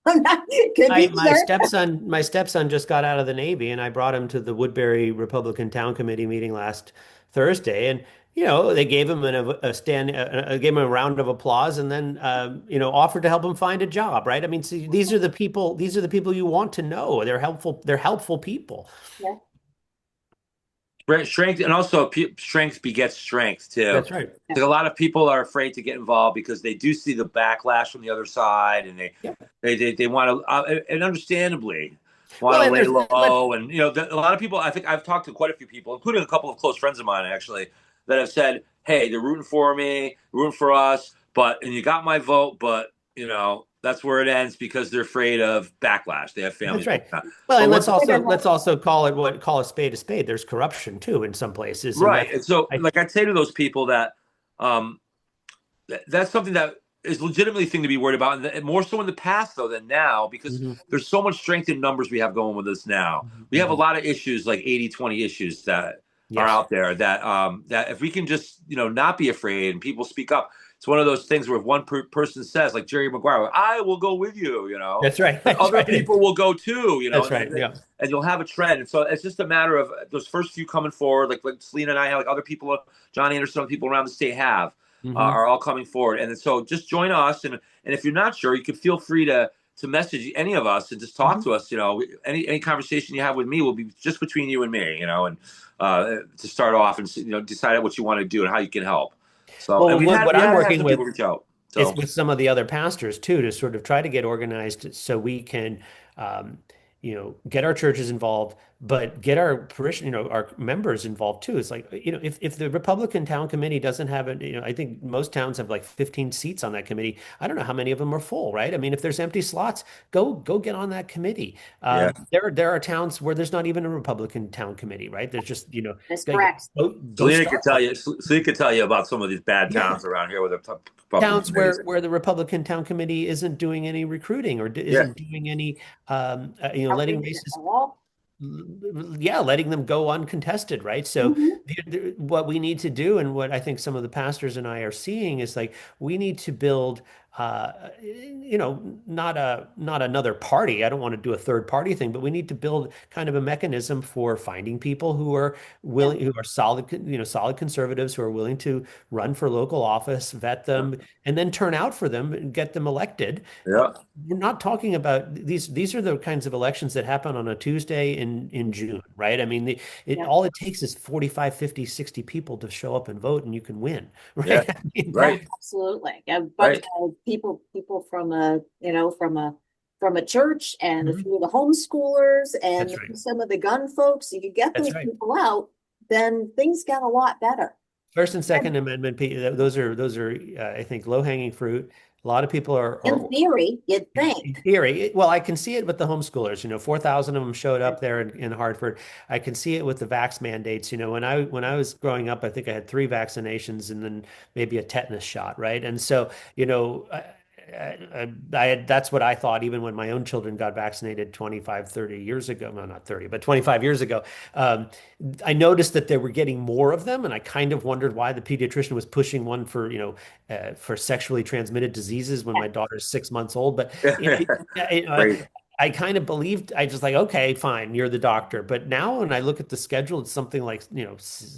Could be My stepson just got out of the Navy, and I brought him to the Woodbury Republican Town Committee meeting last Thursday. And they gave him gave him a round of applause, and then offered to help him find a job, right? I mean, see, these are the people you want to know. They're helpful people. Yeah, Strength, and also strength begets strength too. That's right. Like a lot of people are afraid to get involved because they do see the backlash from the other side, and Yeah. they want to, and understandably want Well, to and lay let's low. And a lot of people. I think I've talked to quite a few people, including a couple of close friends of mine actually, that have said, "Hey, they're rooting for me, rooting for us, and you got my vote, but that's where it ends because they're afraid of backlash. They have That's families like right. that." Well, But and what let's also call a spade a spade. There's corruption too in some places, and Right. And so, I like, I'd say to those people that um, that's something that is legitimately a thing to be worried about, and more so in the past though than now, because Mhm, there's so much strength in numbers we have going with us now. mhm, We have a mhm. lot of issues like 80-20 issues that are Yes, out there that if we can just not be afraid and people speak up, it's one of those things where if one person says, like Jerry Maguire, I will go with you, that's right. then That's other right. people will go too, That's right. Yeah. and you'll have a trend. And so it's just a matter of those first few coming forward, like Selena and I have, like other people, John Anderson, people around the state have, Hmm. are all coming forward. And so just join us. And if you're not sure, you can feel free to message any of us and just talk Hmm. to us. Any conversation you have with me will be just between you and me, and to start off and decide what you want to do and how you can help. So, and Well, what we I'm had working some with people reach out. is So with some of the other pastors too, to sort of try to get organized so we can, um, get our churches involved, but get our our members involved too. It's like, if the Republican town committee doesn't have it, I think most towns have like 15 seats on that committee. I don't know how many of them are full, right? I mean, if there's empty slots, go get on that committee. yeah. There are towns where there's not even a Republican town committee, right? There's just, that's go, correct. go start one. Selena could tell you about some of these bad Yeah. towns around here with the Republican Towns committees. where the Republican town committee isn't doing any recruiting or Yeah, isn't doing any letting Outreach races, at all. yeah, letting them go uncontested, right? So Mhm. what we need to do, and what I think some of the pastors and I are seeing, is like we need to build, not another party. I don't want to do a third party thing, but we need to build kind of a mechanism for finding people who are Yeah, willing, who are solid conservatives who are willing to run for local office, vet yeah, them, and then turn out for them and get them elected. yeah, We're not talking about these are the kinds of elections that happen on a Tuesday in June, right? I mean, yeah, all it takes is 45, 50, 60 people to show up and vote and you can win, yeah. right? I mean, yeah, Right, absolutely. A bunch right. of people from a church and a Mhm. few of the homeschoolers and That's right. some of the gun folks. If you get That's those right. people out, then things get a lot better. First and And Second Amendment, those are I think low hanging fruit. A lot of people in are theory, you'd in think. theory, well, I can see it with the homeschoolers. 4,000 of them showed up there in Hartford. I can see it with the vax mandates. When I was growing up, I think I had 3 vaccinations and then maybe a tetanus shot, right? And so, that's what I thought even when my own children got vaccinated 25, 30 years ago. No, not 30, but 25 years ago. Um, I noticed that they were getting more of them, and I kind of wondered why the pediatrician was pushing one for sexually transmitted diseases when my daughter's 6 months old. But Great. I kind of believed, I just like, okay, fine, you're the doctor. But now when I look at the schedule, it's something like,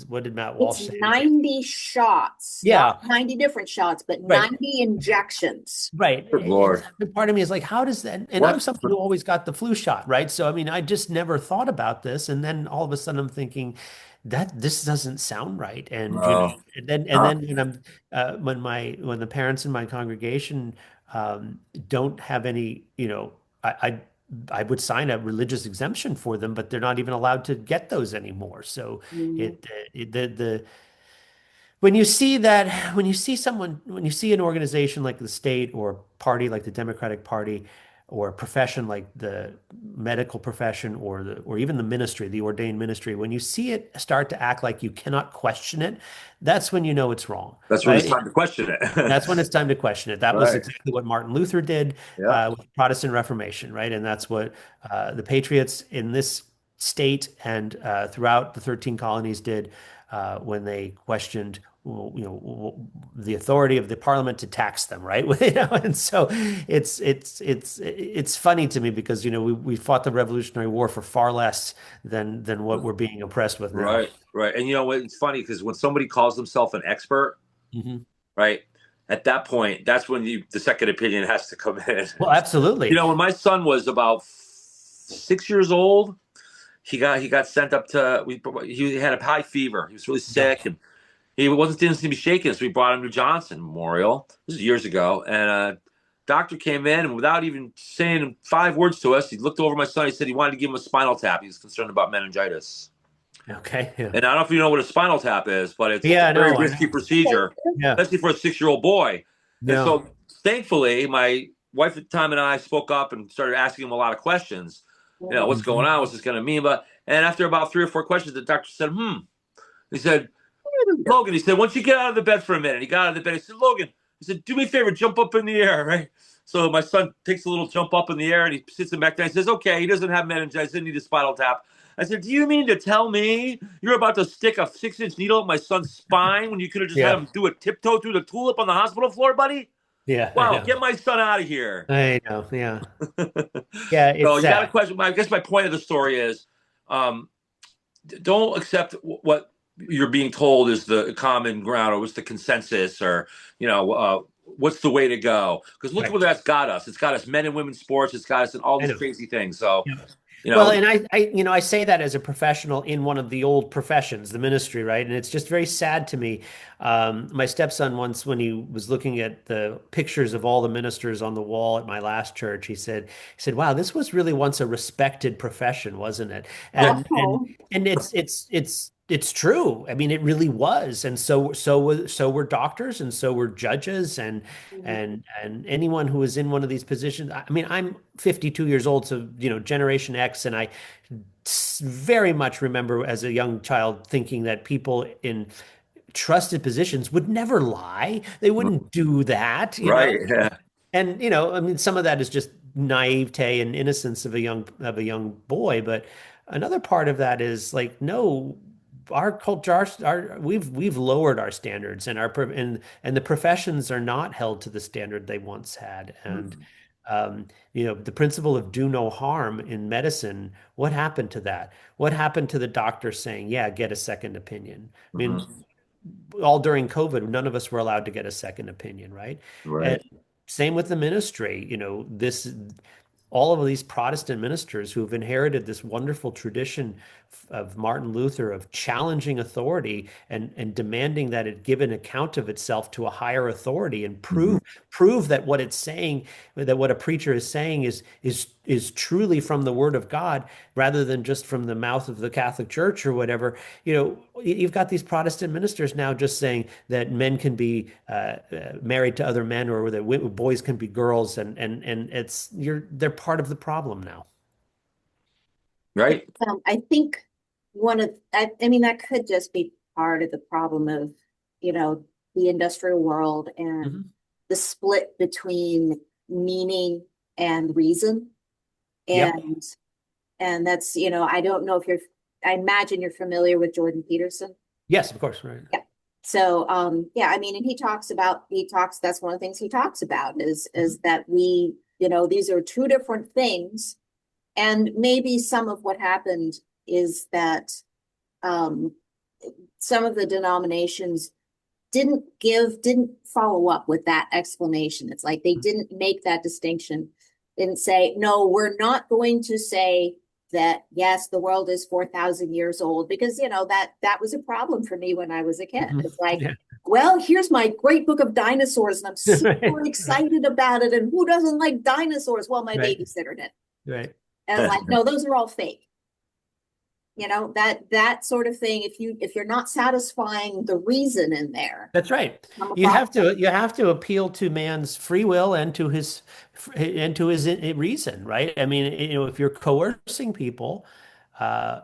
what did Matt It's Walsh say? 90 shots, not Yeah, 90 different shots, but right. 90 injections. Right. Good And Lord. the part of me is like, how does that? And I'm What? someone who always got the flu shot, right? So, I mean, I just never thought about this. And then all of a sudden I'm thinking that this doesn't sound right. And, No. and then when the parents in my congregation, don't have any, I would sign a religious exemption for them, but they're not even allowed to get those anymore. So Mhm. the when you see an organization like the state or a party like the Democratic Party or a profession like the medical profession or even the ministry, the ordained ministry, when you see it start to act like you cannot question it, that's when you know it's wrong, That's when it's right? time to question it. That's when it's time to question it. That was Right. exactly what Martin Luther did Yeah. with the Protestant Reformation, right? And that's what the patriots in this state and throughout the 13 colonies did when they questioned the authority of the parliament to tax them, right? And so it's funny to me because we fought the Revolutionary War for far less than what we're being oppressed with now. Right, right. And you know what? It's funny because when somebody calls themselves an expert, Hmm. right, at that point, that's when the second opinion has to come in. Well, absolutely. When my son was about 6 years old, he got sent up to he had a high fever. He was really sick and he didn't seem to be shaking, so we brought him to Johnson Memorial. This was years ago, and doctor came in and without even saying 5 words to us, he looked over my son. He said he wanted to give him a spinal tap. He was concerned about meningitis. Okay. Yeah. And I don't know if you know what a spinal tap is, but it's Yeah, a very no, I risky know. procedure, Yeah. especially for a 6-year-old boy. And No. so, thankfully, my wife at the time and I spoke up and started asking him a lot of questions. What's going on? What's this going to mean? And after about 3 or 4 questions, the doctor said, He said, Logan, he said, once you get out of the bed for a minute, he got out of the bed. He said, Logan, he said, do me a favor, jump up in the air, right? So my son takes a little jump up in the air and he sits him back down. He says, okay, he doesn't have meningitis, doesn't need a spinal tap. I said, do you mean to tell me you're about to stick a 6-inch needle up my son's spine when you could have just had Yeah. him do a tiptoe through the tulip on the hospital floor, buddy? Yeah, I Wow, know. get my son out of here. I know. Yeah. Yeah, So it's you got a sad. question. I guess my point of the story is um, don't accept what you're being told is the common ground or what's the consensus or what's the way to go, because look Right. where that's got us. It's got us men and women's sports. It's got us in all I these know. crazy things. So Yeah. you Well, know and I say that as a professional in one of the old professions, the ministry, right? And it's just very sad to me. My stepson once, when he was looking at the pictures of all the ministers on the wall at my last church, he said, "Wow, this was really once a respected profession, wasn't it?" yeah, And it's true. I mean, it really was. And so were doctors, and so were judges, and anyone who was in one of these positions. I mean, I'm 52 years old, so Generation X, and I very much remember as a young child thinking that people in trusted positions would never lie. They wouldn't do that. right, yeah, And I mean, some of that is just naivete and innocence of a young boy, but another part of that is like, no, our culture, we've lowered our standards, and and the professions are not held to the standard they once had. And the principle of do no harm in medicine, what happened to that? What happened to the doctor saying, yeah, get a second opinion? I mean, all during COVID, none of us were allowed to get a second opinion, right? And right, same with the ministry. All of these Protestant ministers who have inherited this wonderful tradition of Martin Luther of challenging authority and demanding that it give an account of itself to a higher authority and prove that what it's saying, that what a preacher is saying is truly from the Word of God rather than just from the mouth of the Catholic Church or whatever. You've got these Protestant ministers now just saying that men can be married to other men, or that boys can be girls, and they're part of the problem now. right, I think I mean, that could just be part of the problem of, the industrial world and Mhm. the split between meaning and reason. Yep. And that's, I don't know if I imagine you're familiar with Jordan Peterson. Yes, of course. Right. Yeah. So, yeah, I mean, and that's one of the things he talks about is that these are two different things. And maybe some of what happened is that some of the denominations didn't follow up with that explanation. It's like they didn't make that distinction, didn't say, no, we're not going to say that, yes, the world is 4,000 years old, because, that was a problem for me when I was a kid. Mhm. It's like, Yeah. well, here's my great book of dinosaurs, and I'm super Right. excited about it. And who doesn't like dinosaurs? Well, my Right. babysitter did. Right. And I was like, no, those are all fake. That sort of thing. If you're not satisfying the reason in there, That's right. I'm a You have problem. to appeal to man's free will and to his reason, right? I mean, if you're coercing people, uh,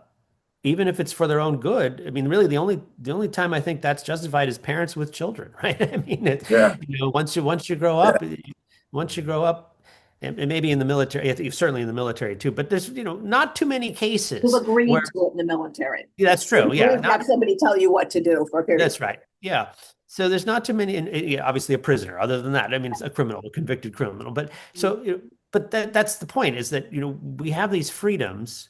even if it's for their own good, I mean, really the only time I think that's justified is parents with children, right? I mean, yeah, once you grow up, once you grow up. and maybe in the military, certainly in the military too, but there's, not too many You've cases agreed where to it in the military. yeah, that's You've true. Yeah, agreed to have somebody tell you what to do for a period of that's right. Yeah. So there's not too many, and yeah, obviously a prisoner. Other than that, I mean, it's a criminal, a convicted criminal. But time. so, but that's the point is that, we have these freedoms,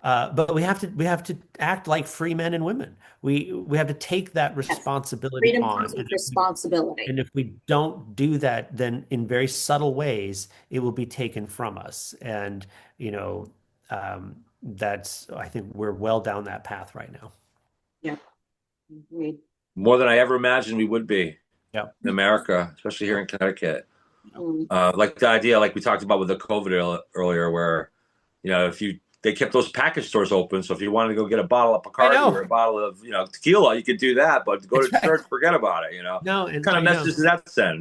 but we have to act like free men and women. We have to take that Yes. responsibility Freedom on. comes with responsibility. And if we don't do that, then in very subtle ways, it will be taken from us. And, I think we're well down that path right now. Yeah. Agreed. More than I ever imagined we would be Yeah. in America, especially here in Connecticut. Mm. Like the idea, like we talked about with the COVID earlier, where if they kept those package stores open, so if you wanted to go get a bottle of I Bacardi know. or a bottle of tequila, you could do that. But to go That's to right. church, forget about it. No, and Kind I of know. messages that send.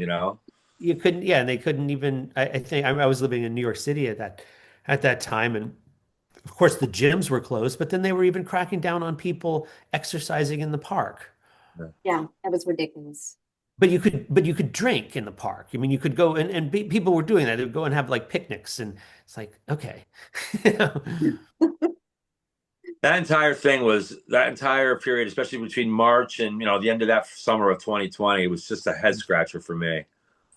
You couldn't, yeah, and they couldn't even. I think I was living in New York City at that time, and of course the gyms were closed, but then they were even cracking down on people exercising in the park. Yeah, that was ridiculous. But you could drink in the park. I mean, you could go and people were doing that. They would go and have like picnics, and it's like, okay. That entire period, especially between March and the end of that summer of 2020, was just a head scratcher for me.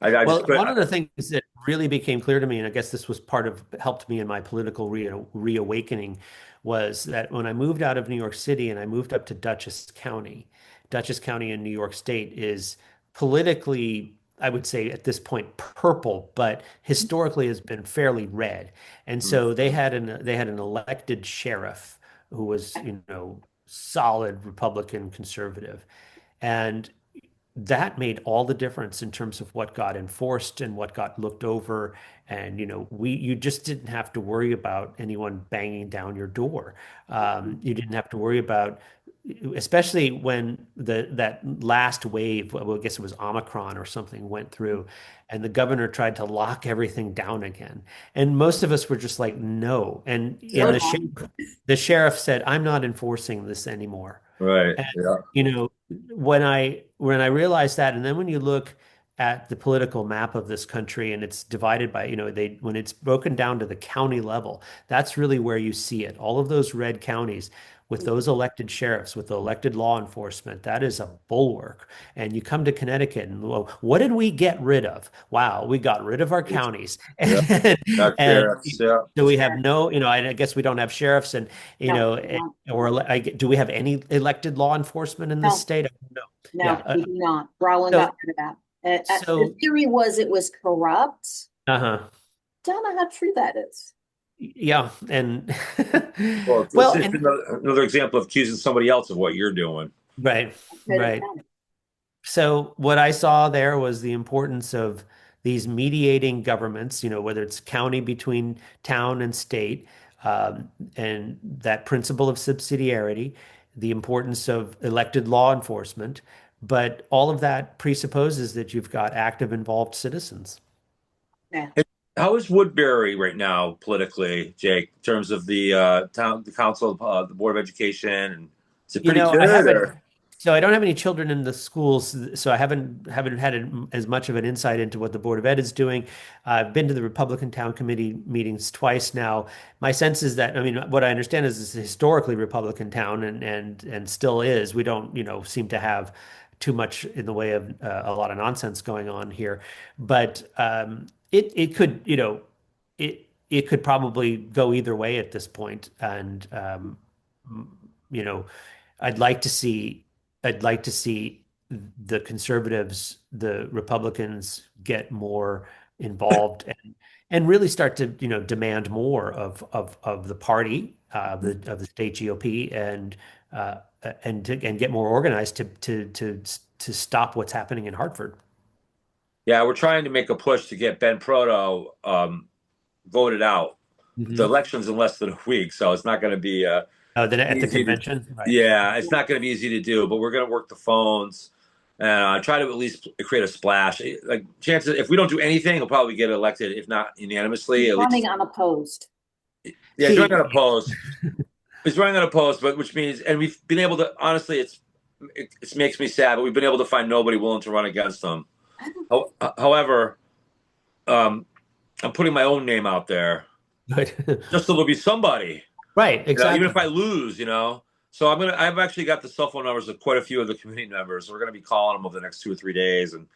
I Well, just one of couldn't. the things that really became clear to me, and I guess this was part of helped me in my political reawakening, was that when I moved out of New York City and I moved up to Dutchess County in New York State is politically, I would say at this point, purple, but historically has been fairly red. And so they had an elected sheriff who was, solid Republican conservative. And that made all the difference in terms of what got enforced and what got looked over. And you just didn't have to worry about anyone banging down your door. You didn't have to worry about, especially when that last wave, well, I guess it was Omicron or something, went through, and the governor tried to lock everything down again. And most of us were just like, no. And So the sheriff said, I'm not enforcing this anymore. Right. And Yeah. when I realized that, and then when you look at the political map of this country and it's divided by, when it's broken down to the county level, that's really where you see it. All of those red counties with those elected sheriffs, with the elected law enforcement, that is a bulwark. And you come to Connecticut and, well, what did we get rid of? Wow, we got rid of our counties. Yeah. That's And fair. Yeah. so we have no, I guess we don't have sheriffs and, no, no, do we have any elected law enforcement in no, this state? I don't know. no, Yeah. we do not. Roland So, got rid of that. The so, theory was it was corrupt. uh-huh. Don't know how true that is. Yeah. And, Well, it's well, just and another example of accusing somebody else of what you're doing. right, Could have right. been. So what I saw there was the importance of these mediating governments, whether it's county between town and state, and that principle of subsidiarity, the importance of elected law enforcement, but all of that presupposes that you've got active, involved citizens. Yeah. How is Woodbury right now politically, Jake, in terms of the the council, the board of education, and is it pretty I good? haven't. So I don't have any children in the schools, so I haven't had as much of an insight into what the Board of Ed is doing. I've been to the Republican Town Committee meetings twice now. My sense is that, I mean, what I understand is it's a historically Republican town and still is. We don't, seem to have too much in the way of a lot of nonsense going on here, but it could, it could probably go either way at this point, and you know, I'd like to see I'd like to see the conservatives, the Republicans get more involved and really start to, demand more of the party, of the state GOP and get more organized to stop what's happening in Hartford. Yeah, we're trying to make a push to get Ben Proto voted out. The Mhm. election's in less than a week, so it's not going to be Oh, then at the easy to. convention, right? Yeah, it's not going to be easy to do, but we're going to work the phones and try to at least create a splash. Like chances, if we don't do anything, he'll probably get elected, if not unanimously, at Running least. unopposed. Yeah, he's See, running unopposed. He's running unopposed, but which means, and we've been able to. Honestly, it makes me sad, but we've been able to find nobody willing to run against him. However, I'm putting my own name out there Good. just so there'll be somebody. Right, Even exactly. if I lose, So I've actually got the cell phone numbers of quite a few of the community members. We're gonna be calling them over the next 2 or 3 days and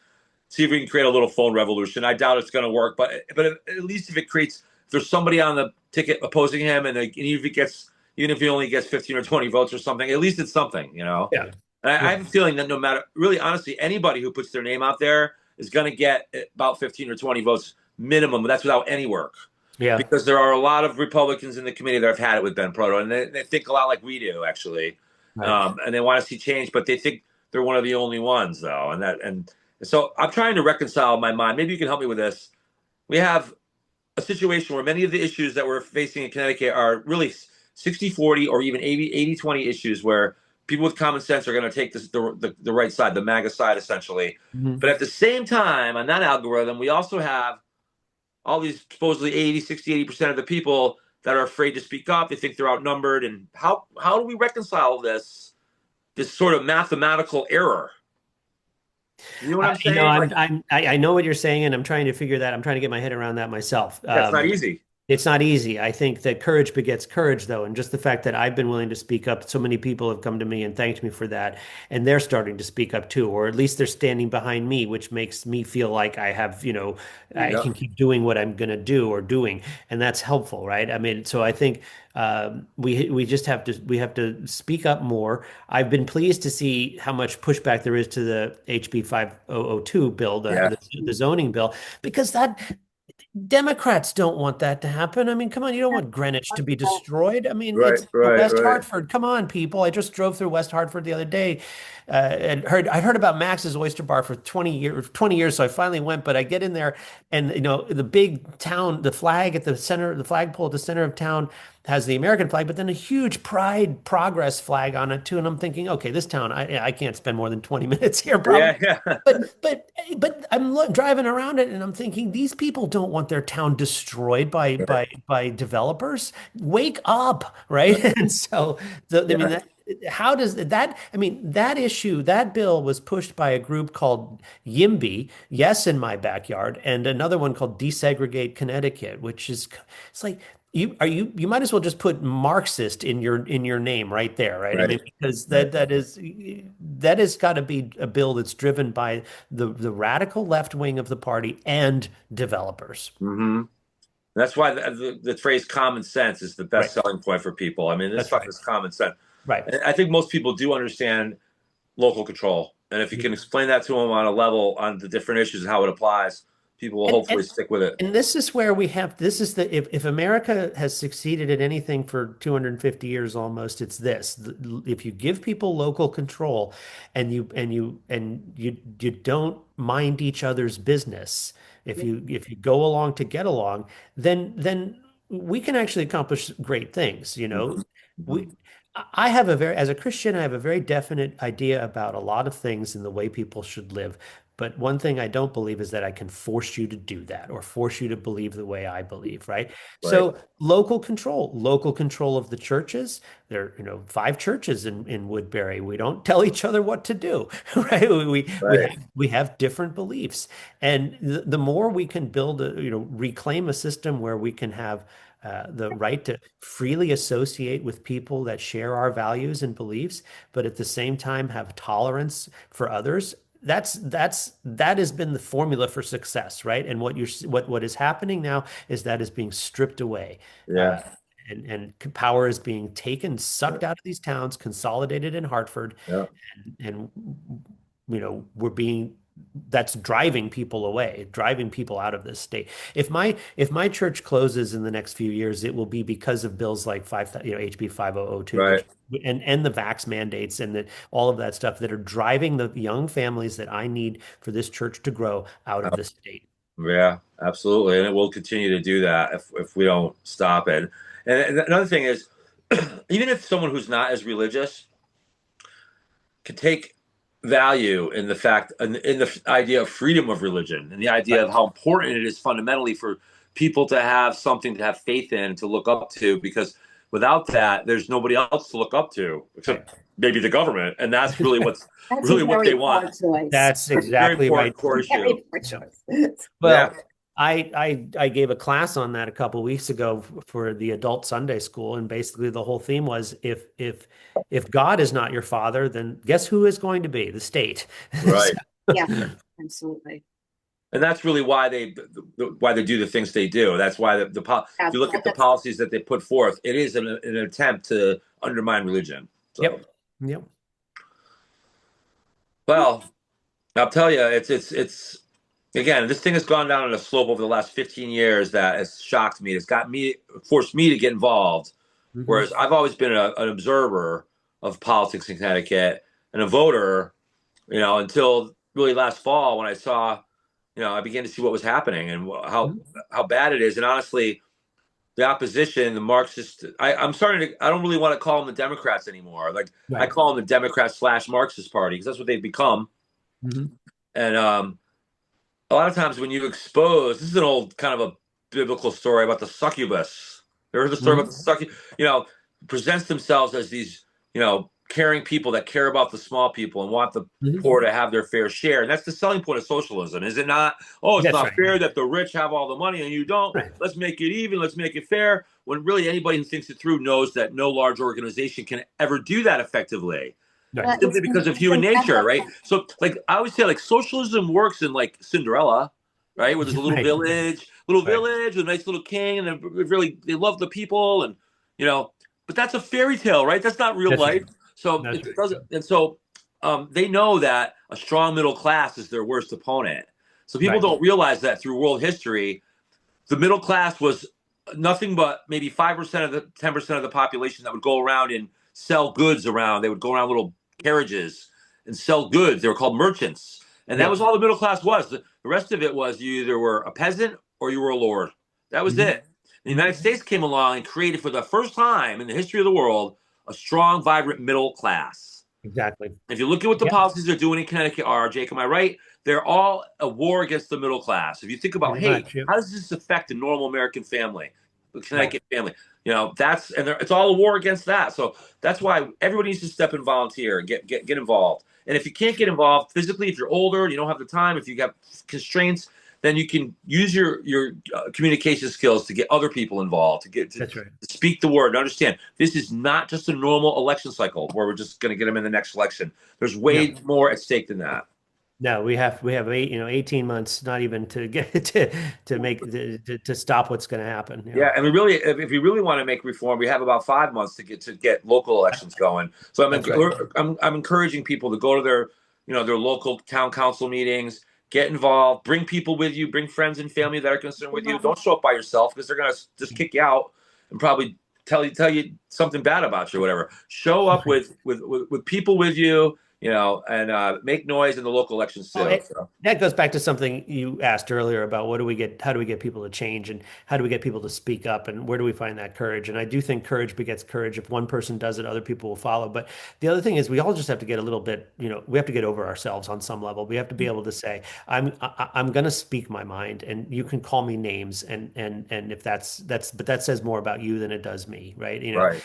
see if we can create a little phone revolution. I doubt it's gonna work, but at least if it creates, if there's somebody on the ticket opposing him, and even if he only gets 15 or 20 votes or something, at least it's something. Yeah. And I Yeah. have a feeling that no matter, really, honestly, anybody who puts their name out there is going to get about 15 or 20 votes minimum. That's without any work. Yeah. Because there are a lot of Republicans in the committee that have had it with Ben Proto, and they think a lot like we do, actually. Right. And they want to see change, but they think they're one of the only ones, though. And so I'm trying to reconcile my mind. Maybe you can help me with this. We have a situation where many of the issues that we're facing in Connecticut are really 60-40 or even 80-20 issues where people with common sense are going to take the right side, the MAGA side, essentially. Mhm. But at the same time, on that algorithm, we also have all these supposedly 80, 60, 80% of the people that are afraid to speak up. They think they're outnumbered. And how do we reconcile this sort of mathematical error? You know what I'm saying? I know what you're saying, and I'm trying to figure that. I'm trying to get my head around that myself. That's not easy. It's not easy. I think that courage begets courage, though, and just the fact that I've been willing to speak up, so many people have come to me and thanked me for that, and they're starting to speak up too, or at least they're standing behind me, which makes me feel like I have, I Yeah. can keep doing what I'm going to do or doing, and that's helpful, right? I mean, so I think we just have to speak up more. I've been pleased to see how much pushback there is to the HB 5002 bill, Yeah. the zoning bill, because that Democrats don't want that to happen. I mean, come on, you don't want Greenwich to be destroyed. I mean, Right, it's right, West right. Hartford. Come on, people. I just drove through West Hartford the other day, and I heard about Max's Oyster Bar for 20 years, so I finally went. But I get in there, and the big town, the flag at the center, the flagpole at the center of town has the American flag, but then a huge Pride Progress flag on it too. And I'm thinking, okay, this town, I can't spend more than 20 minutes here, probably. Yeah, yeah. But I'm driving around it and I'm thinking these people don't want their town destroyed by developers. Wake up, right? And so I mean Yeah. how does that I mean that bill was pushed by a group called YIMBY, Yes in My Backyard, and another one called Desegregate Connecticut, which is it's like you might as well just put Marxist in your name right there, right? I mean, Right. because that has got to be a bill that's driven by the radical left wing of the party and developers. Hmm. That's why the phrase common sense is the best Right. selling point for people. I mean, this That's stuff right. is common sense. Right. And I think most people do understand local control. And if you can explain that to them on a level on the different issues and how it applies, people will And, hopefully and stick with it. And this is where this is if America has succeeded at anything for 250 years almost, it's this. If you give people local control and you don't mind each other's business, if you go along to get along, then we can actually accomplish great things, Hmm. We I have as a Christian, I have a very definite idea about a lot of things and the way people should live. But one thing I don't believe is that I can force you to do that or force you to believe the way I believe, right? Right. So local control of the churches. There are, 5 churches in Woodbury. We don't tell each other what to do, right? Right. We have different beliefs. And the more we can build reclaim a system where we can have the right to freely associate with people that share our values and beliefs, but at the same time have tolerance for others. That has been the formula for success, right? And what is happening now is that is being stripped away. Yeah. And power is being taken, sucked out of these towns, consolidated in Hartford, Yeah. and we're being that's driving people away, driving people out of this state. If my church closes in the next few years, it will be because of bills like HB 5002, Right. and the vax mandates and all of that stuff that are driving the young families that I need for this church to grow out of the state. Yeah, absolutely. And it will continue to do that if we don't stop it. And another thing is, even if someone who's not as religious can take value in the fact in the idea of freedom of religion and the idea of how important it is fundamentally for people to have something to have faith in, to look up to, because without that there's nobody else to look up to except maybe the government, and that's really That's really a what very they poor want. choice. That's Very exactly right. important core issue. Very poor choice. Well, Yeah. I gave a class on that a couple weeks ago for the adult Sunday school, and basically the whole theme was if God is not your father, then guess who is going to be? The state. Right. Yeah, absolutely. And that's really why why they do the things they do. That's why if Yeah, you look at the that's, policies that they put forth, it is an attempt to undermine religion. So, Yep. Yep. well, I'll tell you, it's again, this thing has gone down on a slope over the last 15 years that has shocked me. It's got me, forced me to get involved. Mhm. Whereas I've always been an observer of politics in Connecticut and a voter, until really last fall when I saw, I began to see what was happening and Mhm. how bad it is. And honestly, the opposition, the Marxist, I'm starting to, I don't really want to call them the Democrats anymore. Like I Right. call them the Democrat/Marxist Party because that's what they've become. Mhm. And a lot of times when you expose, this is an old kind of a biblical story about the succubus. You heard the story about Mhm. the succubus? Presents themselves as these, caring people that care about the small people and want the Mhm. poor to have their fair share. And that's the selling point of socialism, is it not? Oh, it's That's not right. fair that the rich have all the money and you don't. Right. Let's make it even. Let's make it fair. When really anybody who thinks it through knows that no large organization can ever do that effectively, Right. well, simply because of human nature, right? fantastic. So, like I always say, like socialism works in like Cinderella, right? Where there's a Right. little Right. village with a nice little king, and they love the people, and you know, but that's a fairy tale, right? That's not real That's right. life. So That's it right. doesn't, and so they know that a strong middle class is their worst opponent. So people Right. don't realize that through world history, the middle class was nothing but maybe 5% of the 10% of the population that would go around and sell goods around. They would go around little carriages and sell goods. They were called merchants. And that Yep. was all the middle class was. The rest of it was you either were a peasant or you were a lord. That was Mhm. it. The Mhm. United States came along and created for the first time in the history of the world a strong, vibrant middle class. Exactly. If you look at what the Yep. policies they're doing in Connecticut are, Jake, am I right? They're all a war against the middle class. If you think about, Pretty hey, much. Yep. how does this affect a normal American family, a Right. Connecticut family? It's all a war against that. So that's why everybody needs to step in, volunteer, and get involved. And if you can't get involved physically, if you're older and you don't have the time, if you have constraints, then you can use your communication skills to get other people involved, to That's right. speak the word. And understand this is not just a normal election cycle where we're just going to get them in the next election. There's No. way more at stake than that. No, we have 18 months, not even to get to make to stop what's going to happen. Yeah, and if we really want to make reform, we have about 5 months to get local elections going. So That's right. I'm encouraging people to go to their local town council meetings, get involved, bring people with you, bring friends and family that are concerned with you. Don't show up by yourself because they're gonna just kick you out and probably tell you something bad about you or whatever. Show up with people with you, and make noise in the local elections Oh, too. So. that goes back to something you asked earlier about how do we get people to change and how do we get people to speak up and where do we find that courage? And I do think courage begets courage. If one person does it, other people will follow. But the other thing is we all just have to get a little bit, we have to get over ourselves on some level. We have to be able to say, I'm going to speak my mind and you can call me names and if but that says more about you than it does me, right? Right.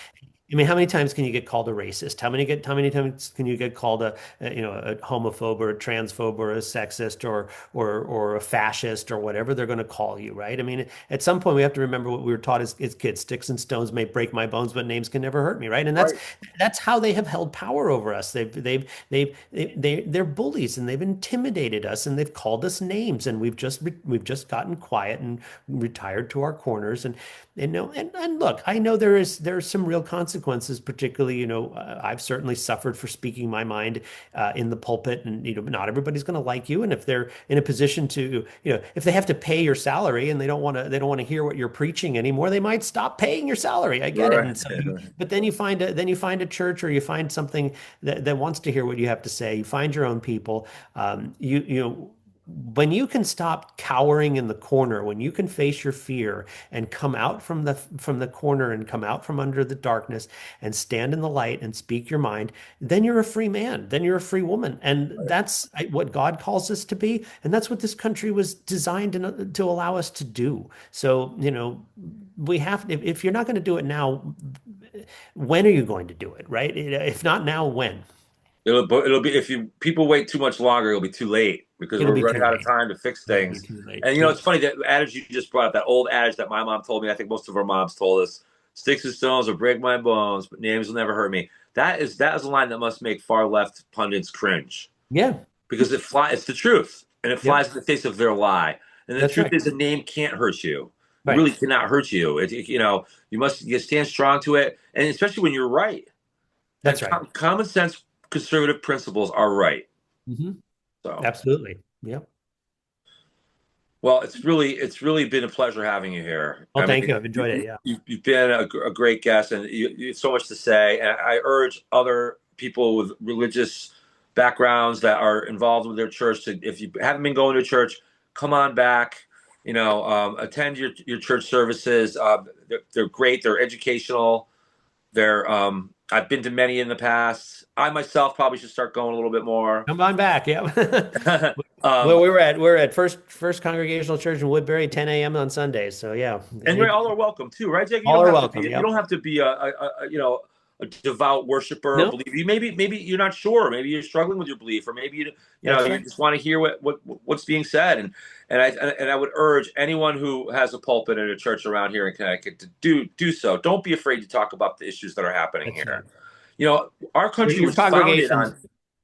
I mean, how many times can you get called a racist? How many times can you get called a homophobe or a transphobe or a sexist or a fascist or whatever they're going to call you, right? I mean, at some point we have to remember what we were taught as kids: sticks and stones may break my bones, but names can never hurt me, right? And that's Right. that's how they have held power over us. They're bullies and they've intimidated us and they've called us names and we've just gotten quiet and retired to our corners and look, I know there's some real consequences, particularly, I've certainly suffered for speaking my mind in the pulpit, and not everybody's going to like you, and if they're in a position to, if they have to pay your salary and they don't want to hear what you're preaching anymore, they might stop paying your salary. I get it, Right. and so but then you find a church or you find something that wants to hear what you have to say. You find your own people. When you can stop cowering in the corner, when you can face your fear and come out from the corner and come out from under the darkness and stand in the light and speak your mind, then you're a free man, then you're a free woman, and that's what God calls us to be, and that's what this country was designed to allow us to do. So, we have, if you're not going to do it now, when are you going to do it, right? If not now, when? It'll be if you people wait too much longer, it'll be too late because It'll we're be too running out of late. time to fix It'll be things. too late. And Yep. it's funny that adage you just brought up, that old adage that my mom told me. I think most of our moms told us: "Sticks and stones will break my bones, but names will never hurt me." That is a line that must make far left pundits cringe Yeah. because it's the truth, and it Yep. flies in the face of their lie. And the That's truth right. is, a name can't hurt you. It Right. really cannot hurt you. You stand strong to it, and especially when you're right. That's And right. common sense conservative principles are right. Hmm. So, Absolutely. Yep. well, it's really been a pleasure having you here. Well, I thank mean, you. I've enjoyed it. Yeah. you've been a great guest, and you have so much to say. And I urge other people with religious backgrounds that are involved with their church to, if you haven't been going to church, come on back. Attend your church services. They're great. They're educational. I've been to many in the past. I myself probably should start going a little bit more. Come on back. Yeah. Well, um, we're at First Congregational Church in Woodbury, 10 a.m. on Sundays. So yeah, and all are welcome too, right, Jake? You all don't are have to be. welcome. You Yep. don't have to be a devout worshiper or No, believer. Maybe you're not sure. Maybe you're struggling with your belief, or maybe that's you right. just want to hear what's being said. And I would urge anyone who has a pulpit in a church around here in Connecticut to do so. Don't be afraid to talk about the issues that are happening That's here. right. Our country Your was founded congregations, on,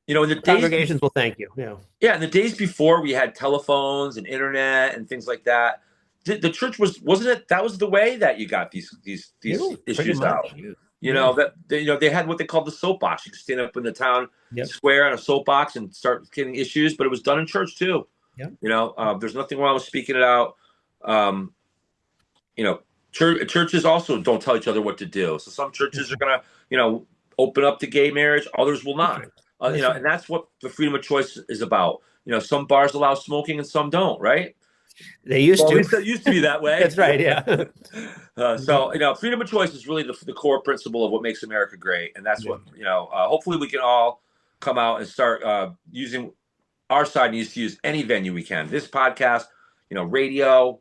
in the days congregations will thank you. Yeah. yeah, in the days before we had telephones and internet and things like that, the church wasn't it? That was the way that you got these You pretty issues much. out. You. You Yeah. know that they had what they called the soapbox. You could stand up in the town Yep. square on a soapbox and start getting issues, but it was done in church too. Yep. There's nothing wrong with speaking it out. Um, you know, churches also don't tell each other what to do. So some churches That's are right. gonna, open up to gay marriage. Others will That's not. right. That's right. And that's what the freedom of choice is about. Some bars allow smoking and some don't, right? They used Well, at to. least it used to be that way. That's right. Yeah. So, Yep. freedom of choice is really the core principle of what makes America great, and that's Yep. what hopefully we can all come out and start using our side needs to use any venue we can. This podcast, radio,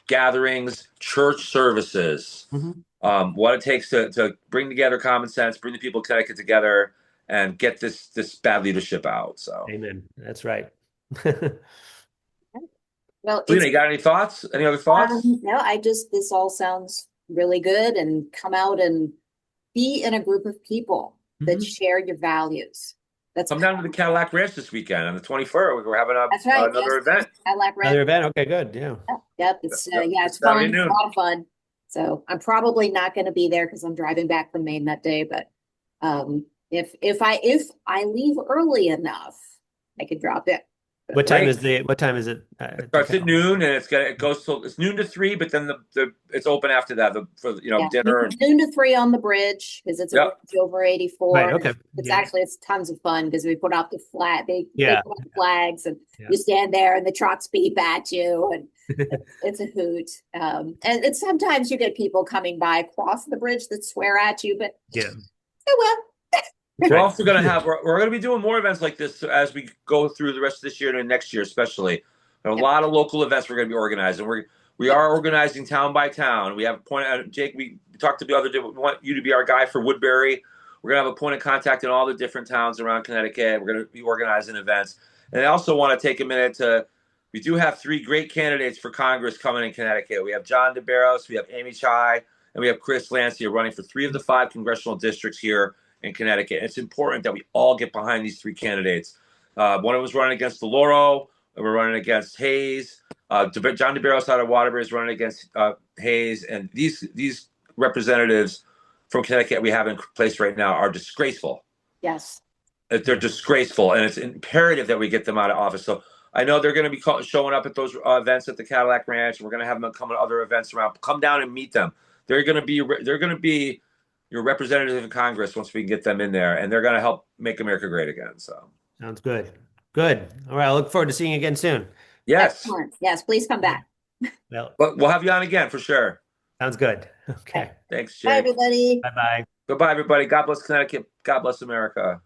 gatherings, church services, Hmm. what it takes to bring together common sense, bring the people of Connecticut together, and get this bad leadership out. So, Amen. That's right. Well, Lena, you got any thoughts? Any other thoughts? no, this all sounds really good, and come out and be in a group of people that Mhm. share your values. That's Come down to the Cadillac Ranch this weekend on the 21st. We're having That's right. another Yes, event. Cadillac Another Red. event. Okay, good. Yeah. Yep. It's Yep. it's Saturday fun. It's a noon. lot of fun. So I'm probably not going to be there because I'm driving back from Maine that day. But if I leave early enough, I could drop it. What time Great. is it? It starts at noon and it goes till it's noon to 3, but then it's open after that for Yeah, dinner. noon to 3 on the bridge because it's a Yep. bridge over 84. Right. Okay. It's Yeah. actually it's tons of fun because we put out the flag. They Yeah. put out the flags and Yeah. you stand there and the trucks beep at you and it's a hoot. And it's sometimes you get people coming by across the bridge that swear at you, but Yeah. oh well. That's We're right. also going to have we're going to be doing more events like this as we go through the rest of this year and next year, especially. There are a lot of local events we're going to be organizing. We are organizing town by town. We have a point. Jake, we talked to the other day. We want you to be our guy for Woodbury. We're going to have a point of contact in all the different towns around Connecticut. We're going to be organizing events. And I also want to take a minute we do have 3 great candidates for Congress coming in Connecticut. We have John DeBarros, we have Amy Chai, and we have Chris Lancia running for 3 of the 5 congressional districts here in Connecticut. It's important that we all get behind these 3 candidates. One of them is running against DeLauro, and we're running against Hayes. John DeBarros out of Waterbury is running against Hayes, and these representatives from Connecticut we have in place right now are disgraceful. Yes. They're disgraceful, and it's imperative that we get them out of office. So I know they're going to be showing up at those events at the Cadillac Ranch, and we're going to have them come to other events around. Come down and meet them. They're going to be your representative in Congress once we can get them in there, and they're going to help make America great again. So Sounds good. Good. All right. I look forward to seeing you again soon. yes, Excellent. Yes, please come back. Well, but we'll have you on again for sure. sounds good. Okay. Thanks, Bye, Jake. everybody. Bye-bye. Goodbye, everybody. God bless Connecticut. God bless America.